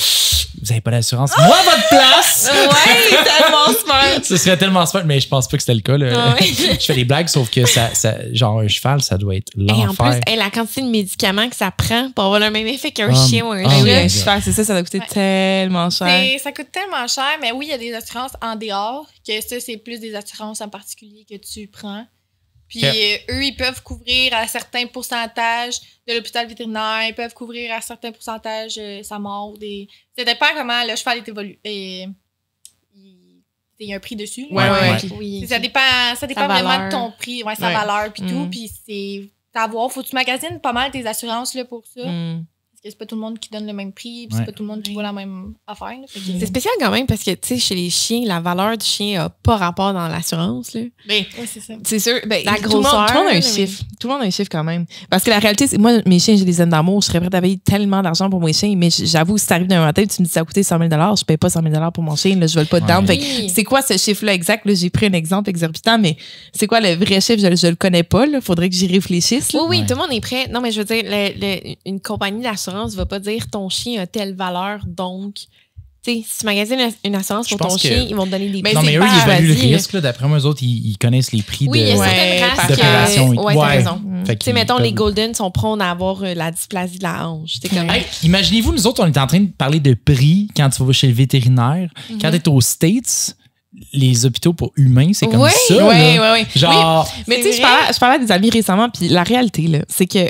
vous avez pas d'assurance. Moi, à votre place! Ouais, tellement smart. Ce serait tellement smart, mais je pense pas que c'était le cas. Là. Je fais des blagues, sauf que ça, genre un cheval, ça doit être l'enfer. Et en plus, la quantité de médicaments que ça prend pour avoir le même effet qu'un chien ou un Oui, chat. un cheval, c'est ça doit coûter tellement cher. Ça coûte tellement cher, mais oui, il y a des assurances en dehors, que ça, c'est plus des assurances en particulier que tu prends. Puis eux, ils peuvent couvrir à certains pourcentages de l'hôpital vétérinaire, ils peuvent couvrir à certains pourcentages sa mort. Ça dépend comment le cheval est évolué. Il y a un prix dessus. Oui. Ça dépend vraiment de ton prix, sa valeur puis tout. Puis c'est à voir. Faut que tu magasines pas mal tes assurances là, pour ça. Parce que c'est pas tout le monde qui donne le même prix, puis c'est pas tout le monde qui voit la même affaire. Là. C'est spécial quand même parce que, tu sais, chez les chiens, la valeur du chien n'a pas rapport dans l'assurance. Oui, c'est ça. C'est sûr. Ben, la tout le monde a un chiffre. Tout le monde a un chiffre quand même. Parce que la réalité, c'est moi, mes chiens, j'ai des aides d'amour. Je serais prête à payer tellement d'argent pour mes chiens. Mais j'avoue, si t'arrives d'un matin et tu me dis ça a coûté 100 000 je paye pas 100 000 pour mon chien. Là, je veux pas de down. Fait que c'est quoi ce chiffre-là exact? Là, j'ai pris un exemple exorbitant, mais c'est quoi le vrai chiffre? Je le connais pas. Là. Faudrait que j'y réfléchisse. Là. Oui, tout le monde est prêt. Non, mais je veux dire, une compagnie d'assurance va pas dire ton chien a telle valeur, donc, tu sais, si tu magasines une assurance pour ton chien, ils vont te donner des prix. Non, mais eux, ils évaluent le risque. Là. D'après moi, eux autres, ils connaissent les prix il y a certaines races d'opération. Oui, t'as raison. Tu sais, mettons, les Golden sont prônes à avoir la dysplasie de la hanche. Comme... Imaginez-vous, nous autres, on est en train de parler de prix quand tu vas chez le vétérinaire. Quand tu es aux States, les hôpitaux pour humains, c'est comme ça. Oui. Genre... Mais tu sais, je parlais à des amis récemment, puis la réalité, là, c'est que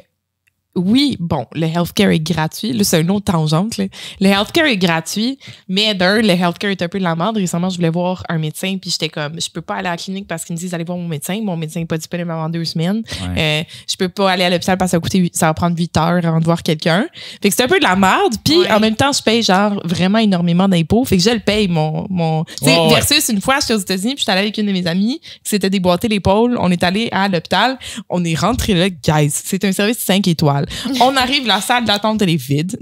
oui, bon, le healthcare est gratuit. Là, c'est une autre tangente. Là. Le healthcare est gratuit, mais le healthcare est un peu de la merde. Récemment, je voulais voir un médecin, puis j'étais comme, je peux pas aller à la clinique parce qu'ils me disent allez voir mon médecin. Mon médecin n'est pas disponible avant 2 semaines. Je peux pas aller à l'hôpital parce que ça va prendre 8 heures avant de voir quelqu'un. Fait que c'est un peu de la merde. Puis en même temps, je paye genre vraiment énormément d'impôts. Fait que je le paye, mon versus une fois, j'étais aux États-Unis, puis j'étais allée avec une de mes amies qui s'était déboîté l'épaule. On est allé à l'hôpital. On est rentré là, guys. C'est un service 5 étoiles. On arrive, la salle d'attente, elle est vide,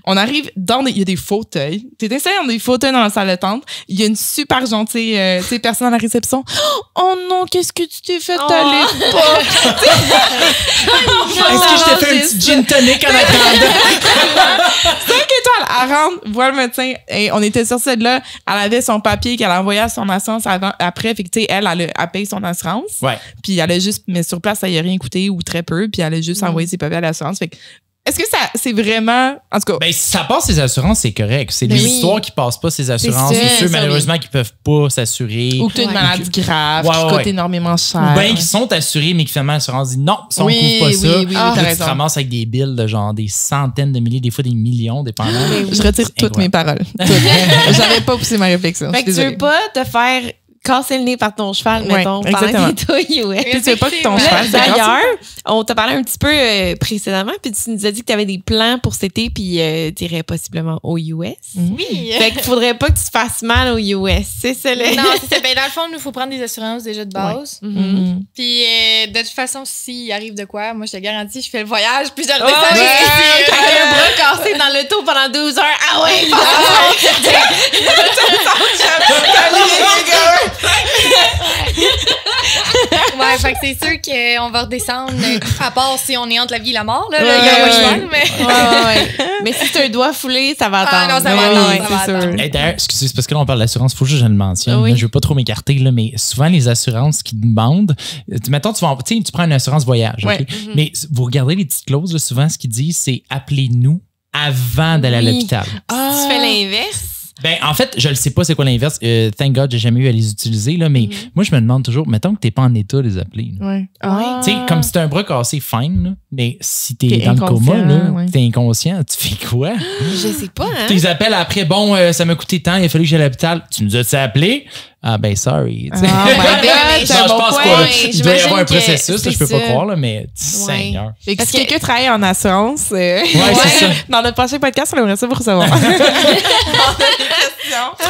On arrive il y a des fauteuils. T'es installé dans des fauteuils dans la salle d'attente. Il y a une super gentille personne à la réception. Oh non, qu'est-ce que tu t'es fait à l'époque? Est-ce que je t'ai fait un petit gin tonic en attendant? 5 étoiles. Elle rentre, voit le médecin. Et on était sur celle-là. Elle avait son papier qu'elle a envoyé à son assurance après. Fait que, tu sais, elle paye son assurance. Ouais. Puis elle a juste, mais sur place, ça y a rien coûté ou très peu. Puis elle a juste envoyé ses papiers à l'assurance. Fait que, est-ce que c'est vraiment, en tout cas. Ben, si ça passe ses assurances, c'est correct. C'est les histoires qui passent pas ses assurances. C'est ceux, malheureusement, qui peuvent pas s'assurer. Ou que tu as une maladie grave, qui coûte énormément cher. Ou bien qui sont assurés, mais qui finalement l'assurance dit non, ça on couvre pas ça. Tu te ramasses avec des billes de genre des centaines de milliers, des fois des millions, dépendamment. Je retire toutes mes paroles. J'avais pas poussé ma réflexion. Fait que tu veux pas te faire casser le nez par ton cheval, mettons, pendant que t'es US. Puis tu veux pas que ton cheval D'ailleurs, on t'a parlé un petit peu précédemment, puis tu nous as dit que tu avais des plans pour cet été, puis tu irais possiblement aux US. Oui. Fait qu'il faudrait pas que tu te fasses mal aux US. C'est ça, là. Non, c'est ça. Ben, dans le fond, il nous faut prendre des assurances déjà de base. Puis de toute façon, s'il arrive de quoi, moi, je te garantis, je fais le voyage, puis je redescends t'as un bras cassé dans l'auto pendant 12 heures. Ah ouais, ouais, fait que c'est sûr qu'on va redescendre, à part si on est entre la vie et la mort, là. Il y a pas de choix, mais... Mais si t'as un doigt foulé, ça va attendre. Ah non, ça va attendre, c'est sûr. D'ailleurs, excusez, c'est parce que là, on parle d'assurance, il faut juste que je le mentionne. Là, je veux pas trop m'écarter, là, mais souvent, les assurances qui demandent, mettons, tu prends une assurance voyage, okay? Mais vous regardez les petites clauses, là, souvent, ce qu'ils disent, c'est appelez-nous avant d'aller à l'hôpital. Tu fais l'inverse. Ben, en fait, je le sais pas c'est quoi l'inverse. Thank God, j'ai jamais eu à les utiliser, là, mais moi, je me demande toujours, mettons que t'es pas en état de les appeler. là. Ouais. Tu sais, comme si t'as un bras cassé, fine, là, mais si t'es T'es dans le coma, inconscient, là, ouais. t'es inconscient, tu fais quoi? Je sais pas, hein. Tu les appelles après, bon, ça m'a coûté tant, il a fallu que j'aille à l'hôpital. Tu nous as-tu appelé? Ah, ben, sorry. tu sais. Oh my God, Non, c'est un Non, je bon pense point. pas. là. Ouais, Il doit y avoir un j'imagine que processus, là, je peux c'est pas ça. croire, là, mais Seigneur. Fait que Parce si que- quelqu'un travaille en assurance, c'est ça. dans notre prochain podcast, on aimerait ça pour recevoir.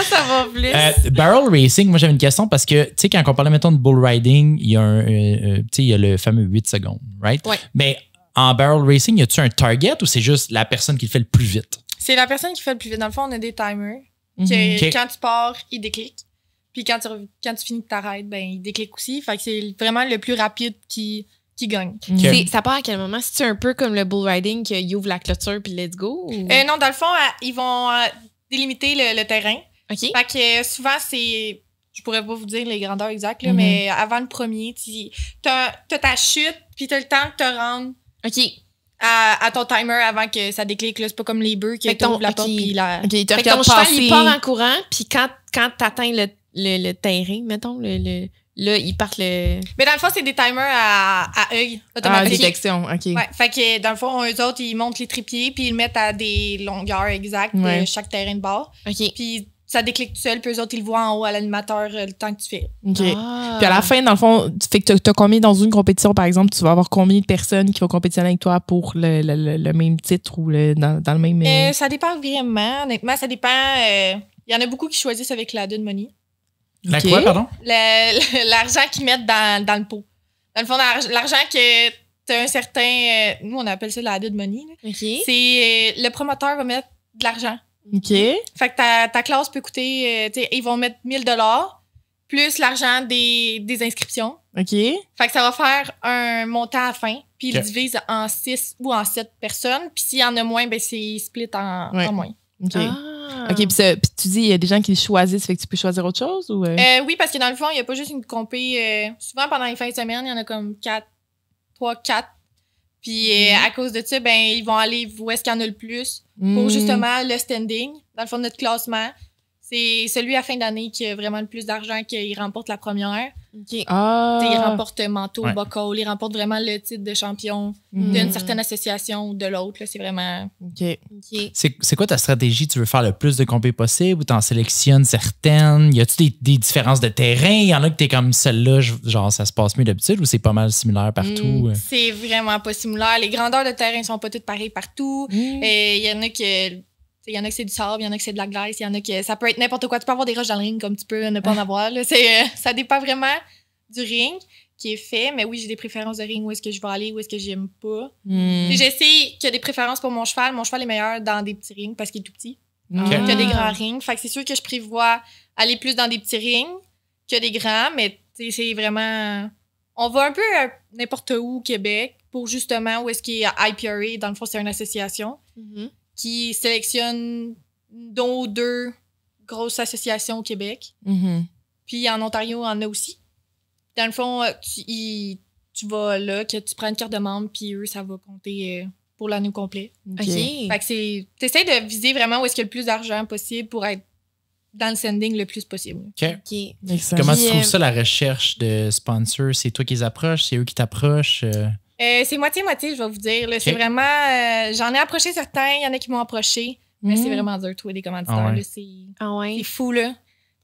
Ça va plus. Barrel racing, moi j'avais une question parce que, tu sais, quand on parlait, mettons, de bull riding, il y a tu sais, il y a le fameux 8 secondes, right? Ouais. Mais en barrel racing, y a-tu un target ou c'est juste la personne qui le fait le plus vite? C'est la personne qui fait le plus vite. Dans le fond, on a des timers. Mhm. Que Ok. Quand tu pars, il déclic. Puis quand tu finis que t'arrêtes, ben, il déclic aussi. Fait que c'est vraiment le plus rapide qui gagne. Ça part à quel moment? C'est un peu comme le bull riding qu'il ouvre la clôture puis let's go? Ou... Non, dans le fond, ils vont délimiter le terrain. OK. Fait que souvent, c'est... Je pourrais pas vous dire les grandeurs exactes, là, Mhm. mais avant le premier, t'as ta chute, puis t'as le temps de te rendre OK. à ton timer avant que ça déclique. Là. C'est pas comme les bœufs qui Fait que ton- ouvrent la porte ok. puis la... OK, il te Fait que ton regarde cheval, passer. il part en courant, puis quand t'atteins le terrain, mettons, là, il part le... Mais dans le fond, c'est des timers à œil Ah, automatique. détection, OK. Ouais, fait que dans le fond, eux autres, ils montent les trépieds puis ils le mettent à des longueurs exactes Ouais. de chaque terrain de bord. OK. Puis ça déclique tout seul, puis eux autres, ils le voient en haut à l'animateur le temps que tu fais. OK. Ah. Puis à la fin, dans le fond, tu fais que t'as combien dans une compétition, par exemple, tu vas avoir combien de personnes qui vont compétitionner avec toi pour le même titre ou dans le même... Ça dépend vraiment. Honnêtement, ça dépend. Il y en a beaucoup qui choisissent avec la Dune Money. La Ok. quoi, pardon? L'argent qu'ils mettent dans le pot. Dans le fond, l'argent que tu as un certain... nous, on appelle ça la Dune Money. là. OK. C'est le promoteur va mettre de l'argent. OK. Fait que ta classe peut coûter... tu sais, ils vont mettre 1000 $ plus l'argent des inscriptions. OK. Fait que ça va faire un montant à la fin. Puis ils Ok. le divisent en 6 ou en 7 personnes. Puis s'il y en a moins, ben c'est split en moins. OK. Ah. OK, puis tu dis, il y a des gens qui choisissent, fait que tu peux choisir autre chose ou... Oui, parce que dans le fond, il n'y a pas juste une compé. Souvent, pendant les fins de semaine, il y en a comme 3, 4. Puis à cause de ça, ben ils vont aller où est-ce qu'il y en a le plus pour justement le standing. Dans le fond, notre classement, c'est celui à fin d'année qui a vraiment le plus d'argent qu'il remporte la première. OK. Ah! Il remporte manteau, Ouais. bocal, il remporte vraiment le titre de champion Mhm. d'une certaine association ou de l'autre. là. C'est vraiment... OK. OK. C'est quoi ta stratégie? Tu veux faire le plus de compé possible ou t'en sélectionnes certaines? Y a-tu des différences de terrain? Y en a que t'es comme celle-là, genre ça se passe mieux d'habitude ou c'est pas mal similaire partout? C'est vraiment pas similaire. Les grandeurs de terrain sont pas toutes pareilles partout. Il y en a que... Il y en a que c'est du sable, il y en a que c'est de la glace, il y en a que ça peut être n'importe quoi. Tu peux avoir des roches dans le ring comme tu peux ne pas en avoir. Là. Ça dépend vraiment du ring qui est fait. Mais oui, j'ai des préférences de ring, où est-ce que je vais aller, où est-ce que j'aime pas. Mm. Et je sais qu'il y a des préférences pour mon cheval. Mon cheval est meilleur dans des petits rings parce qu'il est tout petit. Mm. Il y a des grands rings. Fait que c'est sûr que je prévois aller plus dans des petits rings que des grands, mais c'est vraiment... On va un peu n'importe où au Québec pour justement où est-ce qu'il y a IPRA. Dans le fond, c'est une association Mhm. qui sélectionne dont 2 grosses associations au Québec. Mhm. Puis en Ontario, on en a aussi. Dans le fond, tu vas là, que tu prends une carte de membre, puis eux, ça va compter pour l'année au complet. OK. Fait que c'est... T'essaies de viser vraiment où est-ce qu'il y a le plus d'argent possible pour être dans le sending le plus possible. OK. OK. Excellent. Comment Puis, tu trouves ça, la recherche de sponsors? C'est toi qui les approches? C'est eux qui t'approchent? C'est moitié-moitié, je vais vous dire. Là. C'est Ok. vraiment... j'en ai approché certains, il y en a qui m'ont approché, mais Mhm. c'est vraiment dur de trouver des commanditaires. Ah ouais. Là, Ah ouais. c'est fou, là.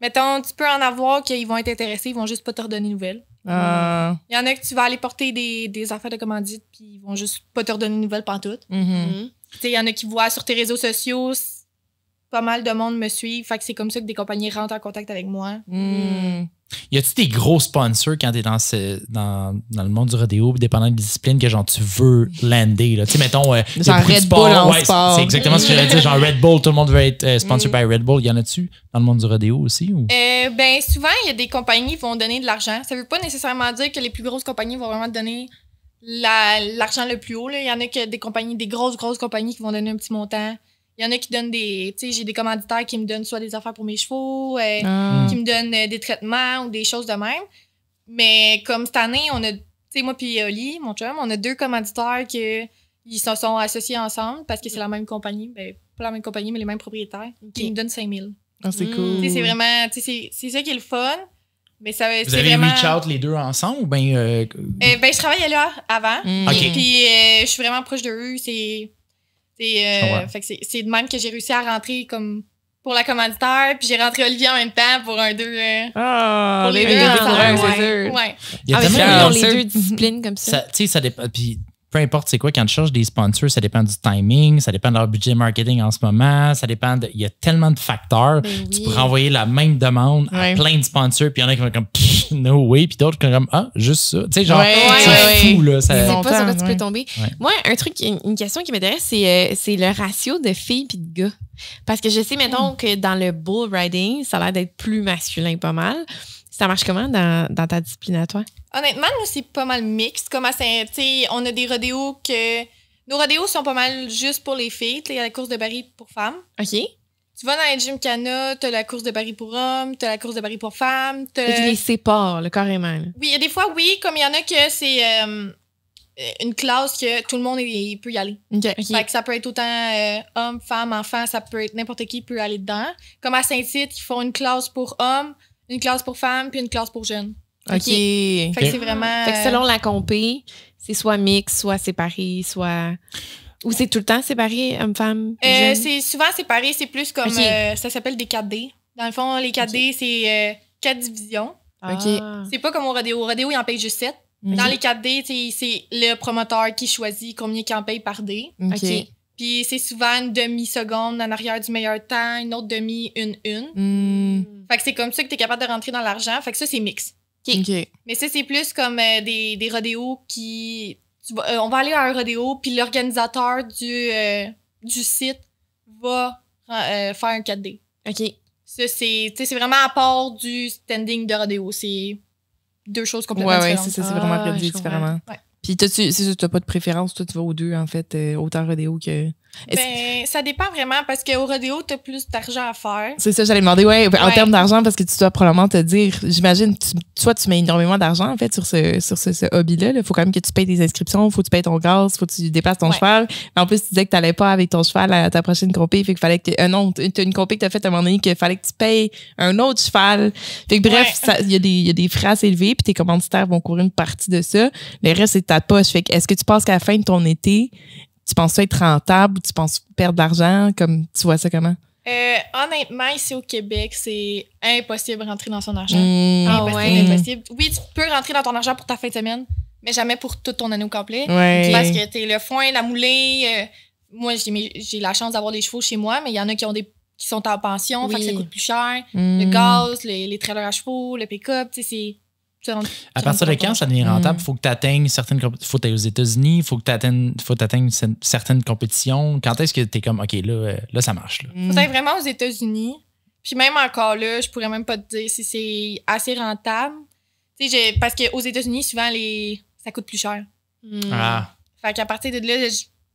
Mettons, tu peux en avoir qu'ils vont être intéressés, ils vont juste pas te redonner de nouvelles. Ah. Il y en a que tu vas aller porter des affaires de commandite, puis ils vont juste pas te redonner de nouvelles pantoute. Mhm. Mhm. Tu sais, il y en a qui voient sur tes réseaux sociaux, pas mal de monde me suit. Fait que c'est comme ça que des compagnies rentrent en contact avec moi. Mm. Y a-tu des gros sponsors quand t'es dans le monde du rodéo, dépendant des disciplines, que genre tu veux lander? Là? Tu sais, mettons. Genre beaucoup de Red sports, Bull en ouais, sport. c'est exactement ce que j'allais dire. Genre Red Bull, tout le monde veut être sponsored by Red Bull. Y en a-tu dans le monde du rodéo aussi? Ou? Ben, souvent, il y a des compagnies qui vont donner de l'argent. Ça veut pas nécessairement dire que les plus grosses compagnies vont vraiment te donner l'argent le plus haut. Là. Il y en a que des compagnies, des grosses compagnies qui vont donner un petit montant. Il y en a qui donnent des... Tu sais, j'ai des commanditaires qui me donnent soit des affaires pour mes chevaux, Ah. qui me donnent des traitements ou des choses de même. Mais comme cette année, on a... Tu sais, moi puis Oli, mon chum, on a 2 commanditaires que... Ils se sont associés ensemble parce que c'est la même compagnie. Ben, pas la même compagnie, mais les mêmes propriétaires. Ils me donnent 5 000. Ah, c'est cool. C'est vraiment... C'est ça qui est le fun. Mais ça, Vous avez vraiment... reach out les deux ensemble ou bien... ben, je travaillais là avant. OK. Puis je suis vraiment proche de eux. Fait que c'est de même que j'ai réussi à rentrer comme pour la commanditaire. Puis j'ai rentré Olivier en même temps pour un 2. Ah, pour les les deux deux ensemble, pour un, ouais. c'est sûr. Ouais. Il y a Ah, mais tellement ils ont de- les deux disciplines comme ça. Tu sais, ça dépend. Puis peu importe c'est quoi, quand tu cherches des sponsors, ça dépend du timing, ça dépend de leur budget marketing en ce moment, ça dépend de. Il y a tellement de facteurs. Ben oui. Tu pourrais envoyer la même demande à Ouais. plein de sponsors, puis il y en a qui vont comme pff, no way, puis d'autres qui vont comme ah, juste ça. Tu sais, genre, Ouais, c'est ouais, fou, là. C'est Ça, Longtemps, pas sur quoi tu ouais. peux tomber. Ouais. Moi, un truc, une question qui m'intéresse, c'est le ratio de filles puis de gars. Parce que je sais, mettons, que dans le bull riding, ça a l'air d'être plus masculin pas mal. Ça marche comment dans ta discipline à toi? Honnêtement, nous, c'est pas mal mixte. Comme on a des rodéos que... Nos rodéos sont pas mal juste pour les filles. Il y a la course de baril pour femmes. OK. Tu vas dans les gymkhana, t'as la course de baril pour hommes, t'as la course de baril pour femmes. Fait que tu les sépares, là, carrément. Là. Oui, il y a des fois, oui, comme il y en a que c'est une classe que tout le monde peut y aller. OK. Fait que ça peut être autant hommes, femmes, enfants, ça peut être n'importe qui peut aller dedans. Comme à Saint-Tite, ils font une classe pour hommes, une classe pour femmes, puis une classe pour jeunes. OK. Fait que c'est vraiment... Fait que selon la compé, c'est soit mix, soit séparé, soit... Ou c'est tout le temps séparé, hommes-femmes? jeunes? c'est souvent séparé, c'est plus comme... Ok. ça s'appelle des 4D. Dans le fond, les 4D, c'est 4 divisions. OK. Ah. C'est pas comme au rodéo. Au rodéo, il en paye juste 7. Dans les 4D, c'est le promoteur qui choisit combien il en paye par D. OK. OK. Puis c'est souvent une demi-seconde en arrière du meilleur temps, une autre demi, une. Fait que c'est comme ça que t'es capable de rentrer dans l'argent. Fait que ça, c'est mix. OK. Mais ça, c'est plus comme des rodéos qui... on va aller à un rodéo, puis l'organisateur du site va faire un 4D. OK. Ça, c'est vraiment à part du standing de rodéo. C'est 2 choses complètement Ouais, différentes. c'est ça, c'est vraiment Ah, organisé je comprends. différemment. Ouais. Puis, c'est sûr, t'as pas de préférence, toi, tu vas aux deux, en fait, autant rodéo que. Ben, ça dépend vraiment parce qu'au rodéo, t'as plus d'argent à faire. C'est ça, j'allais demander, en Ouais. termes d'argent, parce que tu dois probablement te dire, j'imagine, toi, tu mets énormément d'argent, en fait, sur ce hobby-là. Il faut quand même que tu payes tes inscriptions, faut que tu payes ton gaz, faut que tu déplaces ton Ouais. cheval. Mais en plus, tu disais que t'allais pas avec ton cheval à ta prochaine compé, fait qu'il fallait que, non, t'as une compé que t'as faite à un moment donné qu'il fallait que tu payes un autre cheval. Fait que bref, Ouais. il y a des frais assez élevés, puis tes commanditaires vont courir une partie de ça. Le reste, c'est de ta poche. Fait que, est-ce que tu penses qu'à la fin de ton été, tu penses ça être rentable ou tu penses perdre de l'argent? Comme, tu vois ça comment? Honnêtement, ici au Québec, c'est impossible de rentrer dans son argent. Ah Impossible, ouais. impossible. Oui, tu peux rentrer dans ton argent pour ta fin de semaine, mais jamais pour toute ton année au complet. Ouais. Parce que t'es le foin, la moulée. Moi, j'ai la chance d'avoir des chevaux chez moi, mais il y en a qui sont en pension, Oui. fait que ça coûte plus cher. Mm. Le gaz, les trailers à chevaux, le pick-up, tu sais, c'est... à partir de quand ça devient rentable? Il faut que tu atteignes certaines compétitions. Faut que tu aux États-Unis, il faut que tu atteignes certaines compétitions. Quand est-ce que tu es comme, OK, là, ça marche? Là. Faut être vraiment aux États-Unis. Puis même encore là, je pourrais même pas te dire si c'est assez rentable. Tu sais, parce qu'aux États-Unis, souvent, ça coûte plus cher. Ah, Fait qu'à partir de là,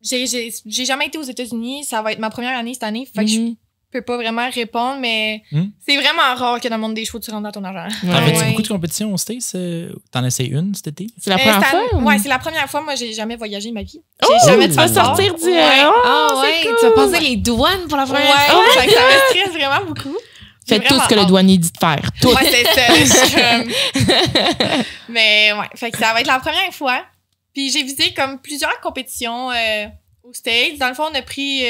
j'ai jamais été aux États-Unis. Ça va être ma première année cette année. Fait que je peux pas vraiment répondre, mais c'est vraiment rare que dans le monde des chevaux, tu rentres dans ton argent. t'en Ouais. fais-tu beaucoup de compétitions aux States? T'en essaies une cet été? C'est la première fois? ou? Ouais, c'est la première fois. Moi, j'ai jamais voyagé de ma vie. Oh, J'ai jamais tu vas de passeport. sortir du. Ouais. Ah ouais, c'est tu vas cool. passer les douanes pour la Ouais, première fois. fait que ça me stresse vraiment beaucoup. Fais J'ai tout ce que vraiment le douanier dit de faire. Tout. Ouais, c'est ça. Je suis comme- Mais ouais, fait que ça va être la première fois. Puis j'ai visité comme plusieurs compétitions aux States. Dans le fond, on a pris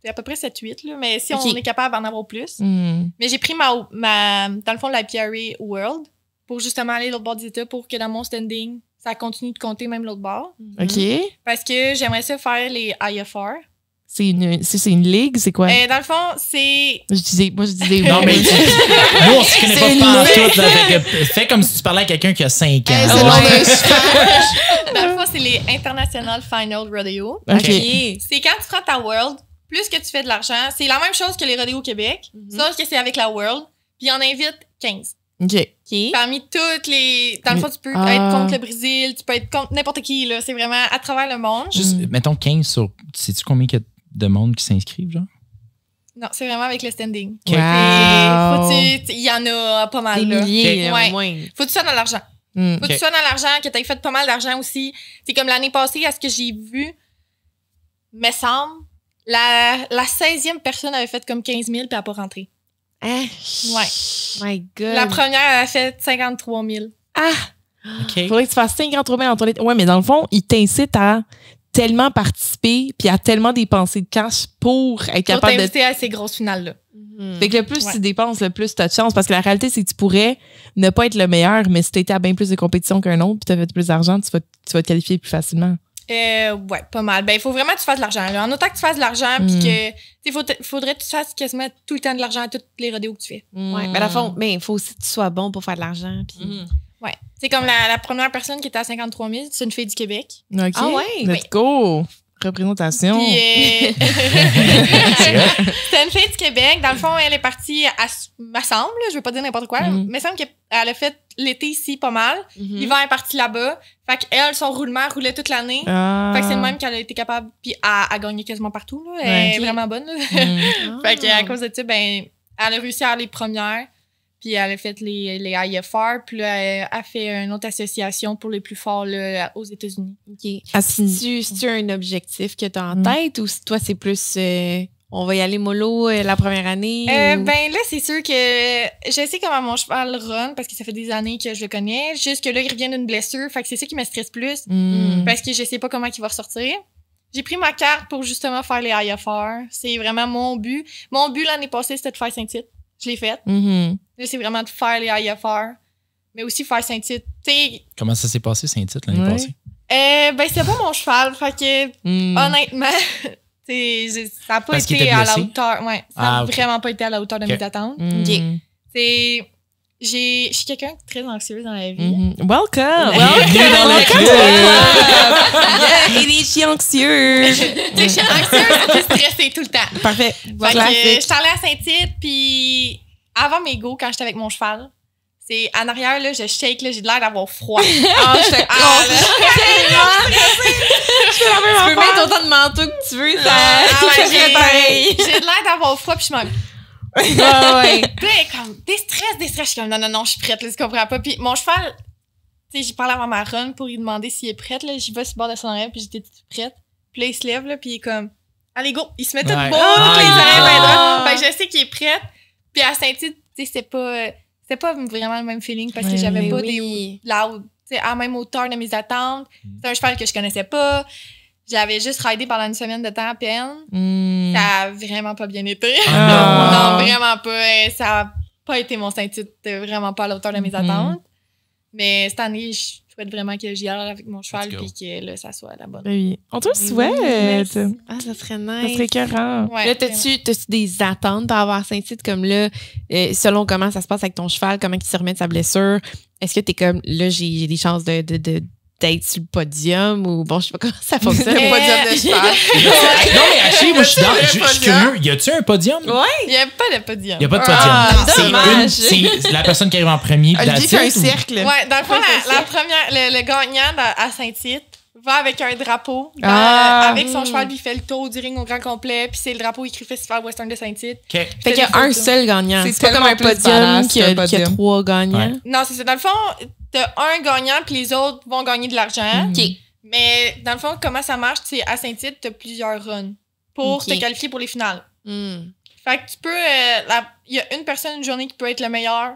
à peu près 7-8, là, mais si Ok. on est capable d'en avoir plus. Mm. Mais j'ai pris dans le fond, la PRA World pour justement aller l'autre bord des États pour que dans mon standing, ça continue de compter même l'autre bord. OK. Parce que j'aimerais ça faire les IFR. C'est une ligue, c'est quoi? Dans le fond, c'est... Je disais Non, mais nous, on se connaît C'est pas pantoute. Là, fait que fais comme si tu parlais à quelqu'un qui a 5 ans. c'est Ouais. le nom d'un cheval. Dans le fond, c'est les International Final Rodeo. OK. C'est quand tu prends ta World, plus que tu fais de l'argent, c'est la même chose que les rodéos au Québec, sauf que c'est avec la World, puis on invite 15. OK. Parmi toutes les... Dans le fond, tu peux Ah. être contre le Brésil, tu peux être contre n'importe qui, là. C'est vraiment à travers le monde. Juste, mettons 15 sur. Sais-tu combien il y a de monde qui s'inscrivent, genre? Non, c'est vraiment avec le standing. Ok. Wow. Il y en a pas mal, Des là. milliers, Ouais. au moins. Faut que tu sois dans l'argent. Mm. Faut que tu sois dans l'argent, que tu aies fait pas mal d'argent aussi. C'est comme l'année passée, à ce que j'ai vu, me semble, la 16e personne avait fait comme 15 000 puis elle n'a pas rentré. Ah, Ouais. my God. La première, elle a fait 53 000. Ah! OK. Faudrait que tu fasses 53 000 en tournée. Ouais, mais dans le fond, ils t'incitent à tellement participer puis à tellement dépenser de cash pour être Pour capable de... t'inviter à ces grosses finales-là. Fait que le plus Ouais. tu dépenses, le plus tu as de chance. Parce que la réalité, c'est que tu pourrais ne pas être le meilleur, mais si tu étais à bien plus de compétition qu'un autre puis tu as fait plus d'argent, tu vas te qualifier plus facilement. Ouais, pas mal. Ben, il faut vraiment que tu fasses de l'argent. Là. En autant que tu fasses de l'argent, puis que, tu sais, faudrait que tu fasses quasiment tout le temps de l'argent à toutes les rodéos que tu fais. Ouais, mais à la fin, il faut aussi que tu sois bon pour faire de l'argent. Puis... Ouais. C'est comme la première personne qui était à 53 000, c'est une fille du Québec. OK. Ah ouais? Let's go! Représentation. Puis, C'est hot. c'était une fille du Québec. Dans le fond, elle est partie, me semble, je veux pas dire n'importe quoi, mais il me semble qu'elle a fait l'été ici pas mal. L'hiver, elle est partie là-bas. Fait qu'elle, son roulement roulait toute l'année. Ah. Fait que c'est le même qu'elle a été capable, puis à gagner quasiment partout. Là. Elle est vraiment bonne. Là. Fait qu'à cause de ça, ben, elle a réussi à aller première. Puis elle a fait les IFR. Puis là, elle a fait une autre association pour les plus forts là, aux États-Unis. OK. Ah, Si tu as un objectif que tu as en tête ou si toi, c'est plus on va y aller mollo la première année? ou... Ben là, c'est sûr que je sais comment mon cheval run parce que ça fait des années que je le connais. Juste que là, il revient d'une blessure. Fait que c'est ça qui me stresse plus parce que je sais pas comment il va ressortir. J'ai pris ma carte pour justement faire les IFR. C'est vraiment mon but. Mon but l'année passée, c'était de faire Saint-Tite. Je l'ai faite. Là, c'est vraiment de faire les IFR, mais aussi faire Saint-Tite. T'sais, Comment ça s'est passé, Saint-Tite, l'année Ouais. passée? ben, c'était pas mon cheval. Fait que, honnêtement, ça a pas Parce qu'il été était à la blessé? hauteur. Ouais, ça a ok. vraiment pas été à la hauteur de mes attentes. Je suis quelqu'un de très anxieux dans la vie. Welcome! Bienvenue dans le club! Yeah, il est chiant anxieux! Tu sais, je suis anxieuse et stressée tout le temps. Parfait. Fait que, Classique. je suis allée à Saint-Tite, puis avant mes go, quand j'étais avec mon cheval, c'est en arrière, là, je shake, là, j'ai de l'air d'avoir froid. Je tu peux mettre autant de manteau que tu veux, ça j'ai pareil. j'ai de l'air d'avoir froid, puis je m'en... Ouais. Puis là, comme, des stress. Je suis comme, non, je suis prête, là, tu comprends pas. Puis mon cheval, tu sais, j'ai parlé à ma run pour lui demander s'il est prête, là. J'y vais sur le bord de son oreille, puis j'étais toute prête. Puis là, il se lève, là, puis il est comme, allez, go! Il se met tout beau, Ouais. toutes les oreilles Ah. bien droites. Fait que je sais qu'il est prêt. Puis à Saint-Tite, tu sais, c'était pas vraiment le même feeling parce que j'avais pas tu sais, à la même hauteur de mes attentes. C'est un cheval que je connaissais pas. J'avais juste ridé pendant une semaine de temps à peine. Ça a vraiment pas bien été. Ah. Non, vraiment pas. Ça a pas été mon Saint-Tite, vraiment pas à la hauteur de mes attentes. Mais cette année, je souhaite vraiment que j'y aille avec mon cheval Let's go. puis que là, ça soit la bonne. Oui. On te le souhaite. Merci. Ah, ça serait Ça nice. serait écœurant. Ouais, Là, t'as-tu des attentes pour avoir Saint-Tite comme là, selon comment ça se passe avec ton cheval, comment il se remet de sa blessure? Est-ce que t'es comme, là, j'ai des chances d'être sur le podium ou bon, je sais pas comment ça fonctionne. Le podium de Non, mais actually, moi, je suis curieux. Y a-tu un podium? Il n'y a pas de podium. Y a pas de podium. Ah, dommage. C'est la personne qui arrive en premier. puis Olivier that's fait un it, ou- cercle. Ouais, dans le fond, la première, le gagnant à Saint-Tite va avec un drapeau avec son cheval, puis il fait le tour du ring au grand complet, puis c'est le drapeau écrit Festival Western de Saint-Tite. OK. Fait qu'il y a un seul gagnant. C'est C'est pas comme un tellement plus podium badass qui a qu'un podium. 3 gagnants. Ouais. Non, c'est ça. Dans le fond, t'as un gagnant, puis les autres vont gagner de l'argent. OK. Mais dans le fond, comment ça marche, c'est à Saint-Tite, t'as plusieurs runs pour Ok. te qualifier pour les finales. Hmm. Fait que tu peux... Il y a une personne une journée qui peut être le meilleur.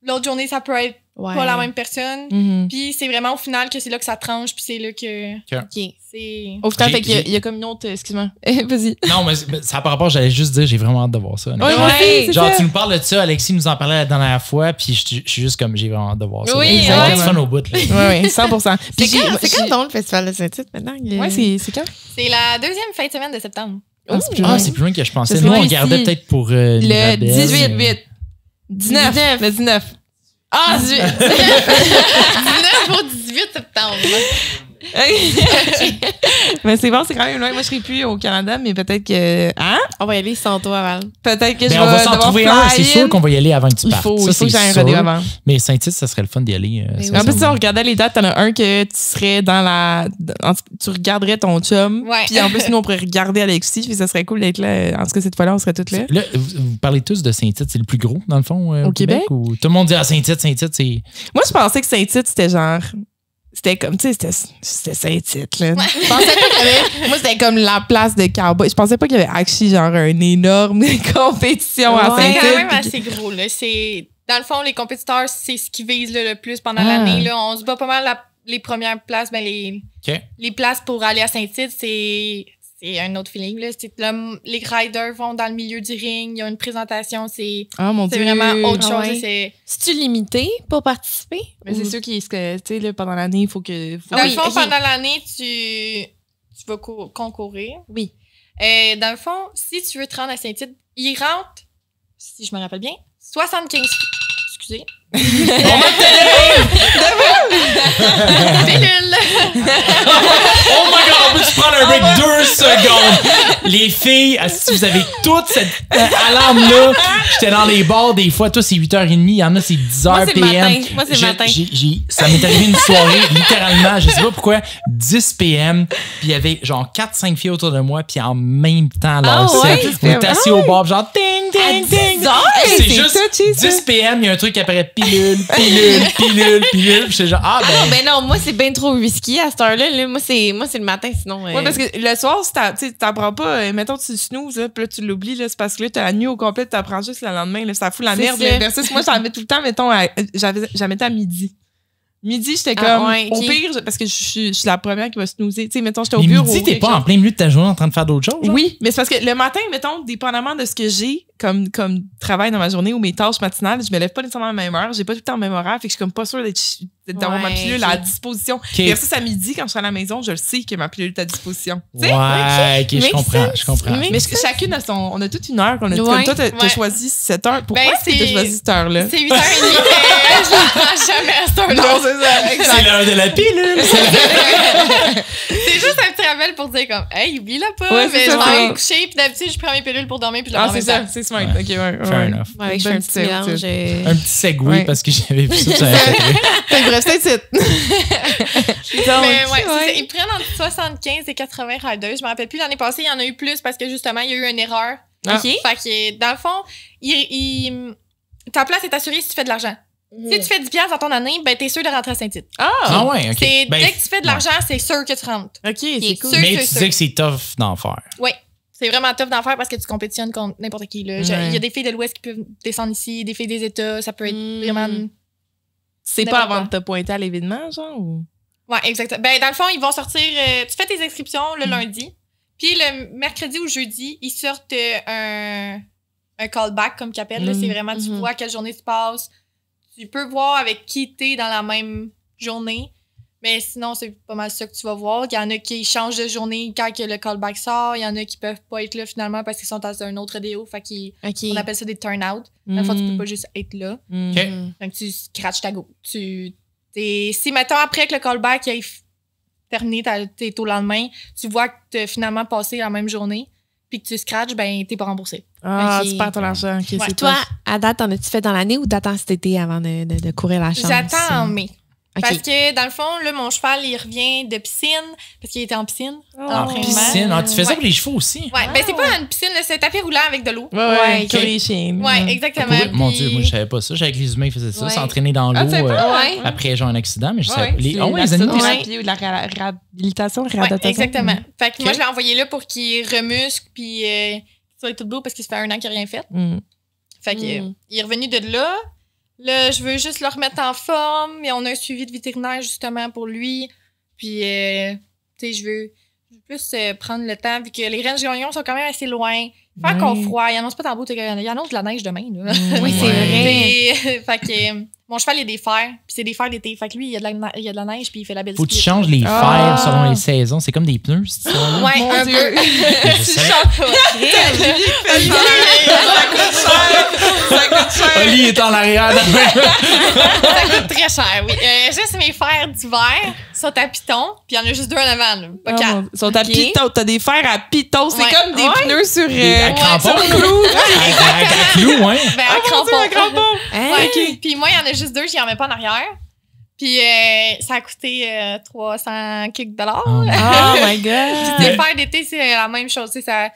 L'autre journée, ça peut être Ouais. pas la même personne. Mhm. Puis c'est vraiment au final que c'est là que ça tranche, puis c'est là que OK. c'est... Au final, J'ai- fait qu'il y a comme une autre. Excuse-moi. Vas-y. Non, mais ça par rapport, j'allais juste dire, j'ai vraiment hâte de voir ça. honnêtement. Ouais, moi aussi, c'est Genre, ça. tu nous parles de ça, Alexis nous en parlait la dernière fois, puis je suis juste comme, j'ai vraiment hâte de voir ça. Oui, Ça va être ouais. fun au bout. Là. Oui, 100%. Puis C'est quand donc le festival de Saint-Tite maintenant? Ouais, c'est quand? C'est la deuxième fin de semaine de septembre. Ah, c'est plus Ah, loin. c'est plus loin que je pensais. Ça Nous, serait on ici. regardait peut-être pour Le Mirabelle, 18, mais- 8. 19. Le 19. Ah, 18. 19 au 18 septembre. Mais c'est bon, c'est quand même loin. Moi, je serai plus au Canada, mais peut-être que. Hein? On va y aller sans toi, Val. Peut-être que Ben, je on va vais s'en devoir trouver un, c'est fly sûr in. qu'on va y aller avant que tu Il partes. faut Ça, que c'est j'aille un sûr. rodéo avant. Mais Saint-Tite, ça serait le fun d'y aller. Mais ça, oui. En ça plus, si on regardait les dates, t'en as un que tu serais dans la. Tu regarderais ton chum. Ouais. Puis en plus, nous, on pourrait regarder Alexis. Puis ça serait cool d'être là. En tout cas, cette fois-là, on serait toutes là. Là, vous parlez tous de Saint-Tite, c'est le plus gros, dans le fond, au Au Québec? Ou tout le monde dit Saint-Tite, c'est. Moi, je pensais que Saint-Tite, c'était genre. c'était comme, tu sais, c'était Saint-Tite, là. Je pensais pas qu'il y avait... Moi, c'était comme la place de cowboy. Je pensais pas qu'il y avait actually, genre, une énorme compétition à C'est Saint-Tite. quand même assez gros, là. Dans le fond, les compétiteurs, c'est ce qu'ils visent le plus pendant l'année, là. On se bat pas mal les premières places, les places pour aller à Saint-Tite, c'est un autre feeling, là. Les riders vont dans le milieu du ring, il y a une présentation, c'est vraiment autre chose. Ouais. C'est-tu limité pour participer? Mais c'est sûr qu'il tu sais, là, pendant l'année, il faut que... Dans le fond, pendant l'année, tu vas concourir. Oui. Dans le fond, si tu veux te rendre à Saint-Tite, il rentre, si je me rappelle bien, 75... Excusez. Pilule! Oh my god, on peut se prendre un break 2 secondes. Les filles, si vous avez toute cette alarme-là, j'étais dans les bars des fois, toi c'est 8h30, il y en a c'est 10h PM. Moi c'est le matin. Ça m'est arrivé une soirée, littéralement, je sais pas pourquoi, 10 PM, puis il y avait genre 4-5 filles autour de moi, puis en même temps, là, on était assis au bar, genre ding, ding, ding. C'est juste 10 PM, il y a un truc qui apparaît pilule, puis j'étais genre, ben non, moi c'est bien trop risky à cette heure-là. Là. Moi c'est le matin, sinon. Ouais, parce que le soir, si t'apprends pas, mettons, tu snooze, là, puis là, tu l'oublies, là, c'est parce que là, t'as la nuit au complet, t'apprends juste le lendemain, là, ça fout la merde. Là, versus moi, j'en mets tout le temps, mettons, j'en mettais à midi. Midi, j'étais comme, au pire, parce que je suis la première qui va snoozer. Tu sais, mettons, j'étais au bureau. Midi, t'es pas en plein milieu de ta journée en train de faire d'autres choses? Genre? Oui, mais c'est parce que le matin, mettons, dépendamment de ce que j'ai comme travail dans ma journée ou mes tâches matinales, je me lève pas nécessairement à la même heure. J'ai pas tout le temps le même horaire, fait que je suis comme pas sûre d'avoir ma pilule à disposition. Et versus à midi, quand je suis à la maison, je le sais que ma pilule est à disposition. Ouais, ok, je comprends. Mais chacune a on a toute une heure qu'on a dit. Comme toi, t'as choisi 7 heures. Pourquoi t'as choisi cette heure-là? C'est 8h30, mais je la prends jamais à cette heure-là. Non, c'est ça, exact. C'est l'heure de la pilule. C'est juste un petit rappel pour dire comme, hey, oublie-la pas. Ouais, mais je ça. vais coucher, puis d'habitude, je prends mes pilules pour dormir, puis je la prends c'est ça, c'est smart. Ok, ouais. Fair enough. Ouais, je fais un petit mélange. Un petit segway parce que j'avais vu ça. Fait que bref, c'est Mais ouais, ils prennent entre 75 et 80 riders. Je me rappelle plus, l'année passée, il y en a eu plus parce que justement, il y a eu une erreur. OK. Fait que dans le fond, ta place est assurée si tu fais de l'argent. Si tu fais 10$ dans ton année, ben t'es sûr de rentrer à Saint-Tite. Ah ouais, ok. Dès que tu fais de l'argent, c'est sûr que tu rentres. OK, c'est cool. Mais tu disais que c'est tough d'en faire. Oui. C'est vraiment tough d'en faire parce que tu compétitionnes contre n'importe qui. Là. Il y a des filles de l'Ouest qui peuvent descendre ici, des filles des États. Ça peut être vraiment... C'est pas avant de te pointer à l'événement, genre? Ou... Ouais, exactement. Ben, dans le fond, ils vont sortir... tu fais tes inscriptions le lundi. Puis le mercredi ou jeudi, ils sortent un callback, comme qu'ils appellent. C'est vraiment, tu vois quelle journée tu passes. Tu peux voir avec qui t'es dans la même journée. Mais sinon, c'est pas mal ça que tu vas voir. Il y en a qui changent de journée quand que le callback sort. Il y en a qui peuvent pas être là finalement parce qu'ils sont dans un autre déo. Fait qu'on appelle ça des turn-out. Dans le fond, tu peux pas juste être là. Donc, tu scratches ta go. Si, mettons, après que le callback ait terminé, t'es au lendemain, tu vois que t'as finalement passé la même journée, puis que tu scratches, ben, t'es pas remboursé. Ah, tu perds ton argent. Okay, ouais. Toi, à date, t'en as-tu fait dans l'année ou t'attends cet été avant de courir la chance? J'attends en mai. Okay. Parce que, dans le fond, là, mon cheval, il revient de piscine, parce qu'il était en piscine. En piscine? Ah, tu fais ça pour les chevaux aussi? Ouais, ben c'est pas une piscine, c'est un tapis roulant avec de l'eau. Ouais, les chiens. Ouais, exactement. Mon Dieu, moi, je savais pas ça. Je savais que les humains faisaient ça, s'entraîner dans l'eau après genre un accident, mais je savais les animaux. Puis la réhabilitation, réadaptation. Exactement. Fait que moi, je l'ai envoyé là pour qu'il remuscle, puis qu'il soit tout beau, parce qu'il ça fait 1 an qu'il n'a rien fait. Fait que il est revenu de là. Là, je veux juste le remettre en forme. Et on a un suivi de vétérinaire, justement, pour lui. Puis, tu sais, je veux plus prendre le temps, vu que les Rennes Gagnon sont quand même assez loin. Il fait encore froid. Il annonce pas tant beau. Il annonce de la neige demain. Là. Oui, c'est vrai. Fait que mon cheval, il a des fers. Puis c'est des fers d'été. Fait que lui, il y a de la neige, puis il fait la belle Faut que tu changes les fers selon les saisons. C'est comme des pneus, c'est ça? Ouais, un peu. Tu changes pas. Oli est en arrière. Ça coûte très cher, oui. Juste mes fers d'hiver sont à piton, puis il y en a juste 2 en avant. Là. Pas 4. Ils sont à piton. T'as des fers à piton. C'est comme des pneus sur... À crampons. Sur clou. À clou, ouais. Ben, à crampons. Ouais. Okay. Puis moi, il y en a juste 2, je n'y en mets pas en arrière. Puis ça a coûté 300 quelques $. Oh my God! Puis les fers d'été, c'est la même chose. Ça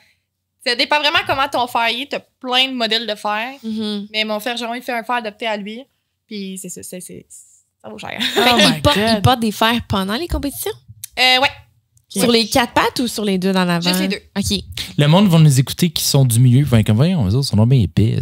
dépend vraiment comment ton fer est. T'as plein de modèles de fer. Mais mon fer Jérôme, il fait un fer adapté à lui. Puis c'est ça. Ça vaut cher. Fait qu'ils portent des fers pendant les compétitions? Ouais. Sur les 4 pattes ou sur les 2 dans l'avant? Juste les 2. OK. Le monde va nous écouter qui sont du milieu. Ils vont être comme, voyons, eux autres sont bien épais.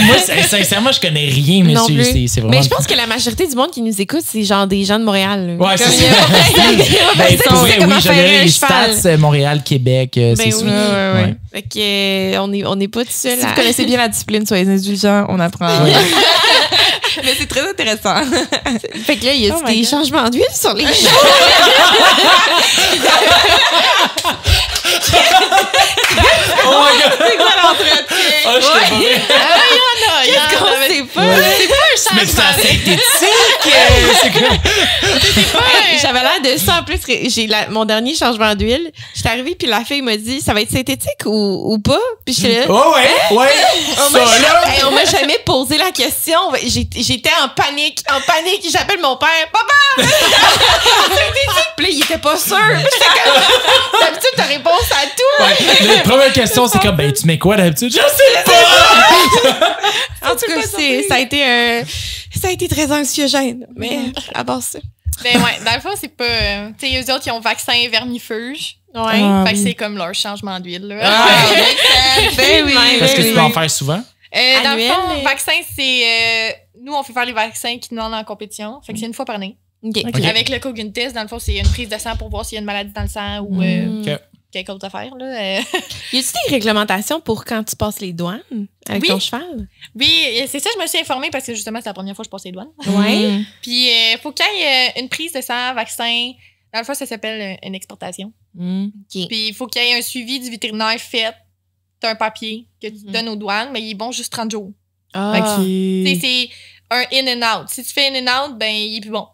Moi, sincèrement, je connais rien, mais Non plus. c'est vraiment. Mais je pense que la majorité du monde qui nous écoute, c'est genre des gens de Montréal. Là. Ouais, c'est Comme ça. Ben, Pour vrai, oui, je verrai les cheval. stats Montréal, Québec, c'est sûr. Ouais. Fait que, on n'est pas tout seul. Si vous connaissez bien la discipline, soyez indulgents, on apprend. Mais c'est très intéressant. Fait que là, il y a des changements d'huile sur les choses. Oh my God! C'est quoi l'entretien? Oh, je t'ai pas vrai. Qu'est-ce qu'on sait pas? C'est pas un Mais changement. c'est synthétique! C'est quoi? J'avais l'air de ça. En plus, j'ai mon dernier changement d'huile. J'étais arrivée, puis la fille m'a dit, ça va être synthétique ou pas? Puis j'étais là. Oh ouais! Ça, là! On m'a jamais posé la question. J'étais en panique. J'appelle mon père. Papa! Puis là, il était pas sûr. Puis j'étais comme, d'habitude, t'as réponse à tout. Ouais. La première question, c'est comme, ben, tu mets quoi d'habitude? Je sais pas! En tout cas, ça a été très anxiogène. Mais à part ça. Ben ouais, dans le fond, c'est pas. Tu sais, eux autres, ils ont vaccin vermifuge. Ouais. Fait que c'est comme leur changement d'huile, là. Ben oui. Est-ce que tu peux en faire souvent? Dans le Annuel, fond, mais- vaccin, c'est. Nous, on fait faire les vaccins qui nous demandent en compétition. Fait que c'est une fois par année. OK. Ok. Avec le Cogun test, dans le fond, c'est une prise de sang pour voir s'il y a une maladie dans le sang ou Ok. quelque autre affaire, là. Y a-t-il des réglementations pour quand tu passes les douanes avec Oui. ton cheval? Oui, c'est ça, je me suis informée parce que justement, c'est la première fois que je passe les douanes. Ouais. Puis, faut qu'il y ait une prise de sang, vaccin. Dans le fond, ça s'appelle une exportation. OK. Puis, il faut qu'il y ait un suivi du vétérinaire fait. T'as un papier que tu donnes aux douanes, mais il est bon juste 30 jours. Ah. Tu sais, c'est un in and out. Si tu fais in and out, ben, il est plus bon.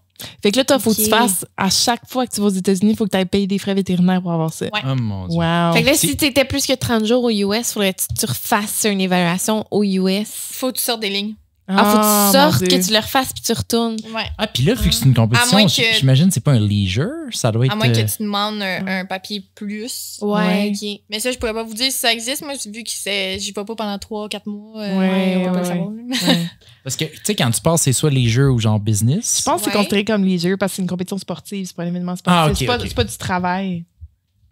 Fait que là, toi, faut que tu Ok. fasses, à chaque fois que tu vas aux États-Unis, il faut que tu ailles payer des frais vétérinaires pour avoir ça. Ouais. Oh mon Dieu. Wow. Fait que là, C'est- si t'étais plus que 30 jours aux US, faudrait que tu refasses une évaluation aux US. Faut que tu sortes des lignes. Ah, faut que tu mon sortes, Dieu. que tu le refasses puis tu retournes. Ouais. Ah, puis là, vu que c'est une À compétition, moins que- j'imagine que c'est pas un leisure. Ça doit être. À moins que tu demandes un papier plus. Ouais, OK. Mais ça, je pourrais pas vous dire si ça existe. Moi, vu que j'y vais pas pendant 3-4 mois. Ouais, on va pas le ouais. savoir. Ouais. Parce que, tu sais, quand tu passes, c'est soit leisure ou genre business. Je pense que c'est Ouais. considéré comme leisure parce que c'est une compétition sportive, c'est pas un événement sportif. Ah, ok, c'est pas, ok. c'est pas du travail.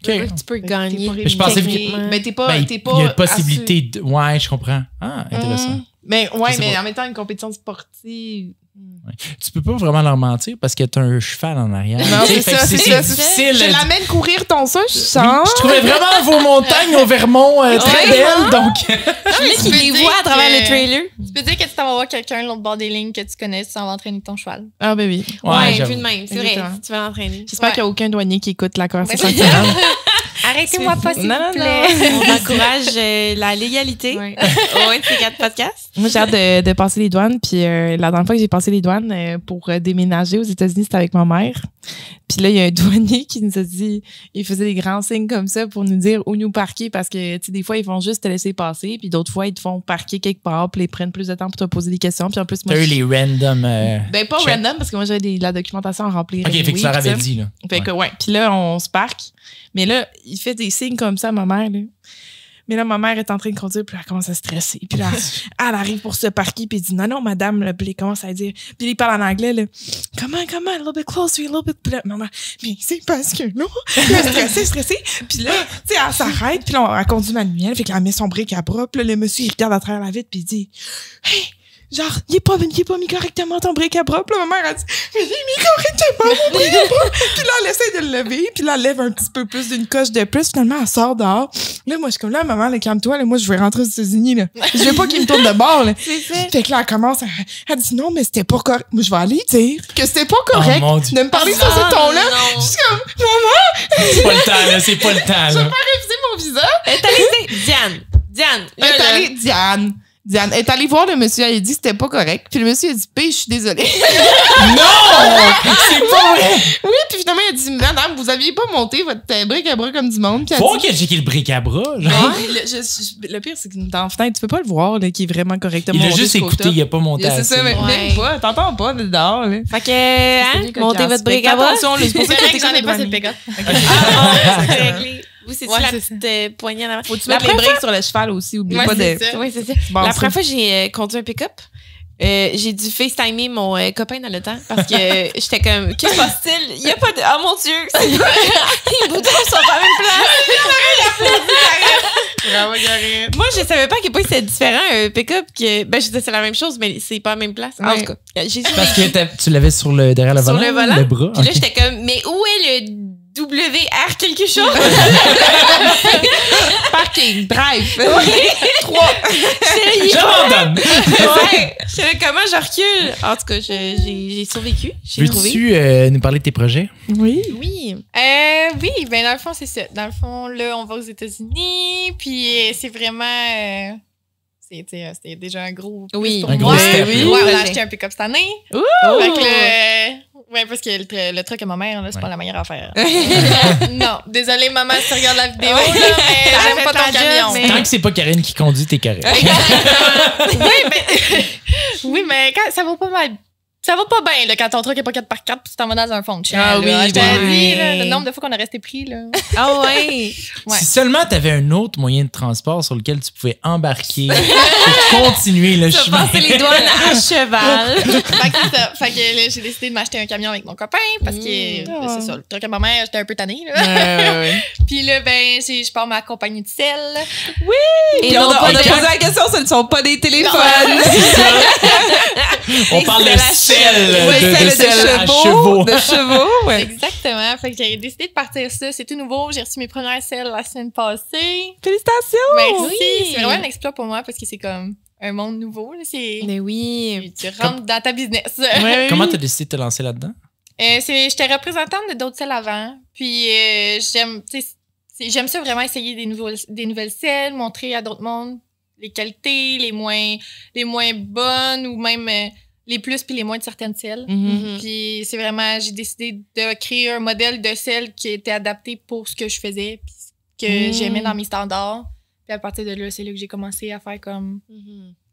Ok. Tu peux Fait que gagner. t'es pas Mais je pensais que- techniquement. Ben, t'es pas. Ben, t'es il pas y a une possibilité de. Ouais, je comprends. Ah, intéressant. Mais ouais, Je sais mais pas. en même temps, une compétition sportive. Tu peux pas vraiment leur mentir parce que t'as un cheval en arrière. Non, Tu sais, c'est fait ça, que c'est c'est ça. difficile. Je l'amène courir ton ça, je Oui, sens. je trouvais vraiment vos montagnes au Vermont très belles, donc. Je voulais tu qu'il peux les dire voit à travers que- le trailer. Tu peux dire que tu t'en vas voir quelqu'un de l'autre bord des lignes que tu connais, tu s'en vas entraîner ton cheval. Ah, ben oui. Ouais, j'avoue. vu de même. C'est vrai, Exactement. si tu veux l'entraîner. J'espère Ouais. qu'il n'y a aucun douanier qui écoute la conversation. Ben, actuelle. Arrêtez-moi pas, s'il Non, vous non, plaît. On encourage la légalité. Ouais. Au moins de ces 4 podcasts. Moi, j'ai hâte de passer les douanes. Puis la dernière fois que j'ai passé les douanes pour déménager aux États-Unis, c'était avec ma mère. Puis là, il y a un douanier qui nous a dit, il faisait des grands signes comme ça pour nous dire où nous parquer parce que, tu sais, des fois, ils vont juste te laisser passer. Puis d'autres fois, ils te font parquer quelque part. Puis ils prennent plus de temps pour te poser des questions. Puis en plus, moi. T'as eu les random. Ben, pas check. random parce que moi, j'avais de la documentation à remplir. Ok, fait que anyway, tu leur puis avais ça. dit, là. Fait que, ouais. Puis là, on se parque. Mais là, il fait des signes comme ça à ma mère, là. Mais là, ma mère est en train de conduire, puis elle commence à stresser. Puis là, elle arrive pour se parquer, puis elle dit non, madame, là. Puis il commence à dire. Puis il parle en anglais, là. Come on, a little bit closer, a little bit. Puis là, maman, mais c'est parce que non. Là, stressée. Puis là, tu sais, elle s'arrête, puis là, elle conduit manuel, fait qu'elle met son bric à bras, puis là, le monsieur, il regarde à travers la vitre, puis il dit, hey, genre, il est pas mis correctement ton bric à bras. Puis là, ma mère a dit, mais il est mis correctement mon bric à bras. Puis là, elle essaie de le lever. Puis là, elle lève un petit peu plus d'une coche de plus. Finalement, elle sort dehors. Là, moi, je suis comme là, maman, là, calme-toi. Là, moi, je vais rentrer aux États-Unis. Là. Je veux pas qu'il me tourne de bord. Là. C'est ça. Fait que là, elle commence à. Elle dit non, mais c'était pas correct. Moi, je vais aller dire que c'était pas correct Oh, mon Dieu. de me parler sur ce ton-là. non. Je suis comme, maman, C'est pas le temps, là. C'est pas le temps, je vais là. pas réviser mon visa. T'as laissé Diane. Elle est allée, Diane est allée voir le monsieur, elle a dit que c'était pas correct. Puis le monsieur a dit, je suis désolée. Non! C'est pas vrai! Oui, puis finalement, il a dit, madame, vous aviez pas monté votre bric à bras comme du monde. Puis elle Faut dit, que j'ai le bric à bras, genre. ouais, le pire, c'est que dans la fenêtre, tu peux pas le voir, là, qui est vraiment correctement Il a monté juste jusqu'au écouté, top. il a pas monté C'est ça, assez. mais Ouais. même pas. T'entends pas de dehors, là. Fait que, hein, montez votre bric à bras. Attention, là, c'est pour ça C'est que vrai t'es que j'en ai pas, c'est le péga. pick-up. Ah, c'est réglé. Vous, c'est Ouais, la c'est petite poignée en avant. Faut-tu La mettre les première briques sur le cheval aussi, oublie Ouais, pas c'est de. ça. Oui, c'est ça. Bon, La ça. première fois, j'ai conduit un pick-up. J'ai dû FaceTimer mon copain dans le temps parce que j'étais comme, qu'est-ce qui se passe-t-il? Il n'y a pas de. Oh mon Dieu! Les boutons sont pas à la même place! Bravo, Karine. Moi, je savais pas à quel point c'était différent un pick-up. Que, ben, je disais c'est la même chose, mais c'est pas à la même place. En Ouais. tout cas, j'ai Parce que tu l'avais derrière le sur volant, le volant. le bras. Puis là, Ok. j'étais comme, mais où est le WR quelque chose? Parking, drive. 3. J'abandonne! Ouais. Je savais comment je recule. En tout cas, j'ai survécu. J'ai trouvé. Veux-tu nous parler de tes projets? Oui. Oui. Oui, ben dans le fond, c'est ça. Dans le fond, là, on va aux États-Unis, puis c'est vraiment... c'était déjà un gros plus Oui. pour Un moi. gros step, Ouais, là. on a Projet. acheté un pick-up cette année. Ouh! Fait que ouais, parce que le truck à ma mère, là, c'est pas la meilleure affaire. Non, désolée maman si tu regardes la vidéo, là, mais Ça j'aime fait pas ta ton camion. job, mais- Tant que c'est pas Karine qui conduit, t'es correct. Oui, mais quand, ça va pas mal. Ça va pas bien là, quand ton truck est pas 4x4 puis tu t'en vas dans un fond de chien. Ah là. oui, Je t'ai ouais. dit, là, le nombre de fois qu'on a resté pris. Là. Ah ouais. Ouais. Si seulement t'avais un autre moyen de transport sur lequel tu pouvais embarquer et continuer le Tu vas chemin. passer les douanes à cheval. Fait que c'est ça. Fait que là, j'ai décidé de m'acheter un camion avec mon copain parce que c'est ça. Le truck à ma mère, j'étais un peu tannée. Là. Puis là, ben, je pars ma compagnie de sel. Et Puis on non a pas posé de- la question, ce ne sont pas des téléphones. On parle de sel, Ouais, de celle sel à chevaux. De chevaux, ouais. Exactement. Fait que j'ai décidé de partir ça. C'est tout nouveau. J'ai reçu mes premières selles la semaine passée. Félicitations. Merci. oui. C'est vraiment un exploit pour moi parce que c'est comme un monde nouveau. Là. C'est... Mais oui. Tu rentres dans ta business. Comment t'as décidé de te lancer là-dedans? J'étais représentante de d'autres selles avant. Puis j'aime ça vraiment essayer des nouvelles selles, montrer à d'autres mondes les qualités, les moins bonnes ou même les plus puis les moins de certaines selles. Mhm. Puis c'est vraiment, j'ai décidé de créer un modèle de selle qui était adapté pour ce que je faisais puis ce que j'aimais dans mes standards. Puis à partir de là, c'est là que j'ai commencé à faire comme...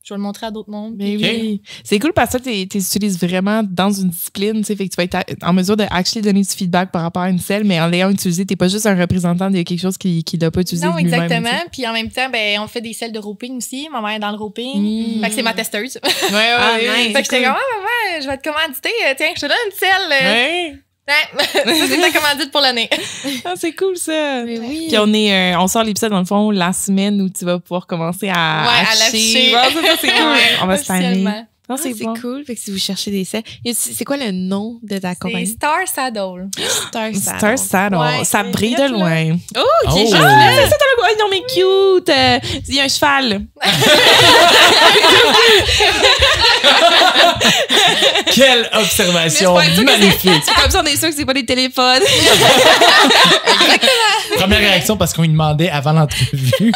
Je vais le montrer à d'autres mondes. Mais puis- oui. C'est cool parce que tu utilises vraiment dans une discipline, tu sais, fait que tu vas être en mesure de actually donner du feedback par rapport à une selle, mais en l'ayant utilisé, t'es pas juste un représentant de quelque chose qui l'a pas utilisé Non, lui-même, exactement. tu sais. Puis en même temps, ben, on fait des selles de roping aussi. Ma mère est dans le roping. Fait que c'est ma testeuse. Ah, nice. Fait que j'étais comme, ah, maman, je vais te commanditer. Tiens, je te donne une selle. Ouais. Ça, c'est ta commandite pour l'année. Ah, c'est cool ça. Mais oui. Puis on sort l'épisode dans le fond la semaine où tu vas pouvoir commencer à Ouais, à acheter. l'afficher. Ouais, c'est cool. Ouais, On va se timer. officiellement. Non, Ah, c'est bon. cool. Fait que si vous cherchez des selles. C'est quoi le nom de ta C'est compagnie? Star Saddle. Star Saddle. Ouais, Ça c'est brille de drette, là. loin. Oh, Oh. ok. Ah, c'est ça, t'as le oh, non, mais cute. Il y a un cheval. Quelle observation Mais c'est pas sûr que magnifique! C'est comme ça, on est sûr que c'est pas des téléphones. Première réaction parce qu'on lui demandait avant l'entrevue.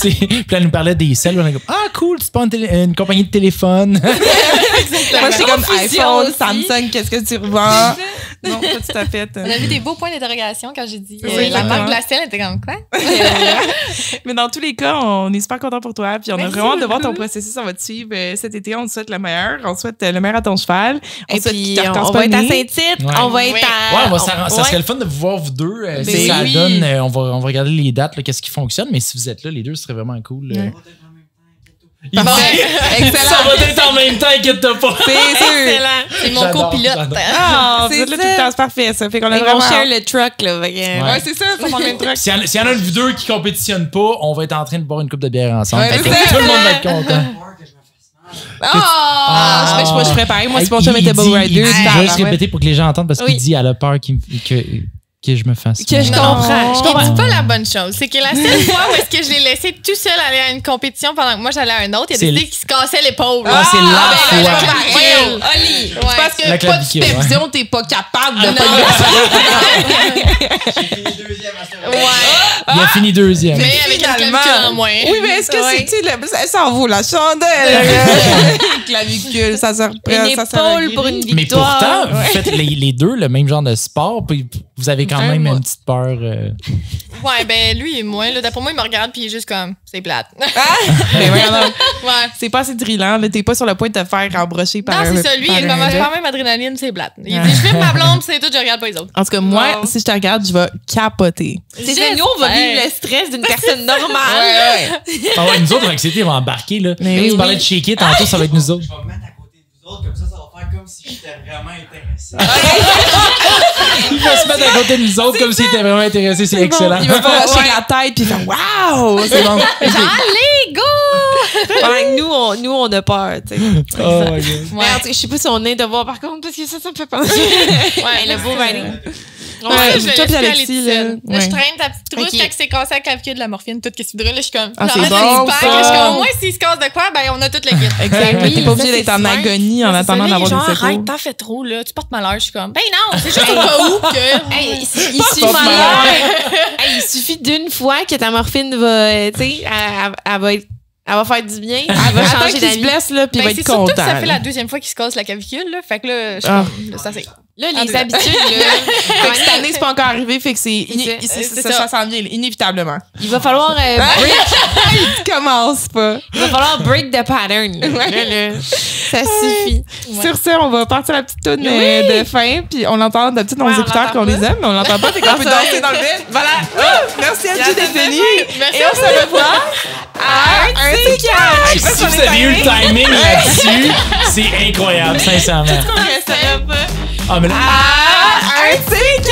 Puis elle nous parlait des selles. On est comme, ah, cool, c'est pas une compagnie de téléphone. Moi, j'étais comme Confusion iPhone, aussi. Samsung, qu'est-ce que tu revends? Non, pas tout à fait. On a vu des beaux points d'interrogation quand j'ai dit Oui, la exactement. marque de la selle. Elle était comme quoi? Mais dans tous les cas, on est super content pour toi. Puis on a Merci vraiment hâte de voir ton beaucoup. processus. On va te suivre cet été. On te souhaite le meilleur. On te souhaite le meilleur à ton cheval. On Et souhaite puis, qu'il te recasse on pas va le être à nez. Saint-Tite. Ouais. On va être Oui. à. Ouais, ça ouais. serait le fun de vous voir vous deux. Si oui. ça Oui. donne, on va regarder les dates, là, qu'est-ce qui fonctionne. Mais si vous êtes là, les deux, ce serait vraiment cool. Ouais. Il Parfait. dit, Excellent. ça va être en même temps, inquiète-toi pas. C'est sûr. Excellent. C'est mon J'adore, copilote. j'adore. Ah, C'est c'est là ça. tout le temps, c'est parfait. Ça fait qu'on a Ils vraiment. vont share le truck, là. Fait que, Ouais. Ouais, c'est ça. Ça prend le même truc. S'il y en a de vous deux qui compétitionnent pas, on va être en train de boire une coupe de bière ensemble. Ouais, Fait que c'est ça. tout le monde va être content. Ah, je suis préparée. Moi, si mon Il chum était dit- Bull il Rider, dit- Je vais juste tabarouette. répéter pour que les gens entendent parce qu'il Oui. dit à la peur que je me fasse. Que je Non. comprends. Je Je comprends. dis pas la bonne chose. C'est que la seule fois où est-ce que je l'ai laissé tout seul aller à une compétition pendant que moi j'allais à un autre, il a C'est décidé qu'il se cassait l'épaule. Ah, c'est la ben là, fois. Voyons. Oli, Ouais. parce que La pas de clavicule, supervision, t'es pas capable de Non. Ouais. Il a fini deuxième. Mais avec une Finalement. clavicule en moins. Oui, mais est-ce que Ouais. ça s'en vaut la chandelle? Clavicule, ça sert Une ça sert à épaule pour une Mais victoire. pourtant, vous faites les deux le même genre de sport, puis vous avez quand même moi. une petite peur. Ouais, ben lui et moi, là, d'après moi, il me regarde puis il est juste comme, c'est plate. Mais voyons donc. Ouais. C'est pas assez drillant, là. T'es pas sur le point de te faire embrocher par Non, un. c'est ça. Lui, par il un commence gars. pas même adrénaline, c'est plate. Il dit, je filme ma blonde, c'est tout, je regarde pas les autres. En tout cas, moi, Wow. si je te regarde, je vais capoter. C'est génial, on va vivre le stress d'une personne normale. Ah ouais, nous autres, l'anxiété va embarquer. Là. Mais Tu oui. parlais de shaker, tantôt, ça va être nous autres. Je vais me mettre à côté autres, comme ça va faire comme si j'étais vraiment intéressé. Il va se mettre à côté de nous autres comme s'il était vraiment intéressé. C'est excellent. Il va pas lâcher la tête puis faire waouh! C'est bon. Allez, go! Ouais, nous, on a peur, tu sais. Oh my God. Mais en tout cas, je sais pas si on est de voir par contre, parce que ça me fait penser. Ouais, le beau writing. Ouais, je toi laisse puis plus Alexis, aller là. toute seule. Là, je Ouais. traîne ta petite trousse Ok. quand c'est cassé à clavicule de la morphine, tout ce qui là, je suis comme. Ah, c'est genre, bon, là, ça. je suis comme, au moins, s'il se casse de quoi, ben, on a tout le kit. Exact. Oui, T'es pas obligé ça, d'être c'est en smart. agonie en attendant d'avoir genre, des secours. arrête, t'en fais trop, là. Tu portes malheur. Je suis comme, ben non, c'est juste au cas où que. Hey, il suffit malheur. Hey, il suffit d'une fois que ta morphine va, tu sais, elle va faire du bien. Elle va Attends changer qu'il se d'avis. blesse, là, puis il va Ben, être c'est surtout que content. ça fait là. la deuxième fois qu'il se casse la clavicule, là. Fait que là, je suis Ah. comme, là, ça c'est. Là, En les tout cas. habitudes, là, Fait que cette année, c'est pas encore arrivé, fait que C'est ça s'en vient, inévitablement. il va falloir Tu commences pas. il va falloir break the pattern. Là, ça suffit. Ouais. Sur ce, on va partir la petite toune de fin, puis on l'entend d'habitude dans Ouais, nos on écouteurs l'entend qu'on les pas. aime, mais on l'entend pas, fait qu'on peut danser dans le vide. Voilà. Oh, merci Angie d'être venue. Merci Et on se revoit à un Hey, si vous aviez eu le timing là-dessus, c'est incroyable, sincèrement. restaurant. Ah, mais là, À un tic!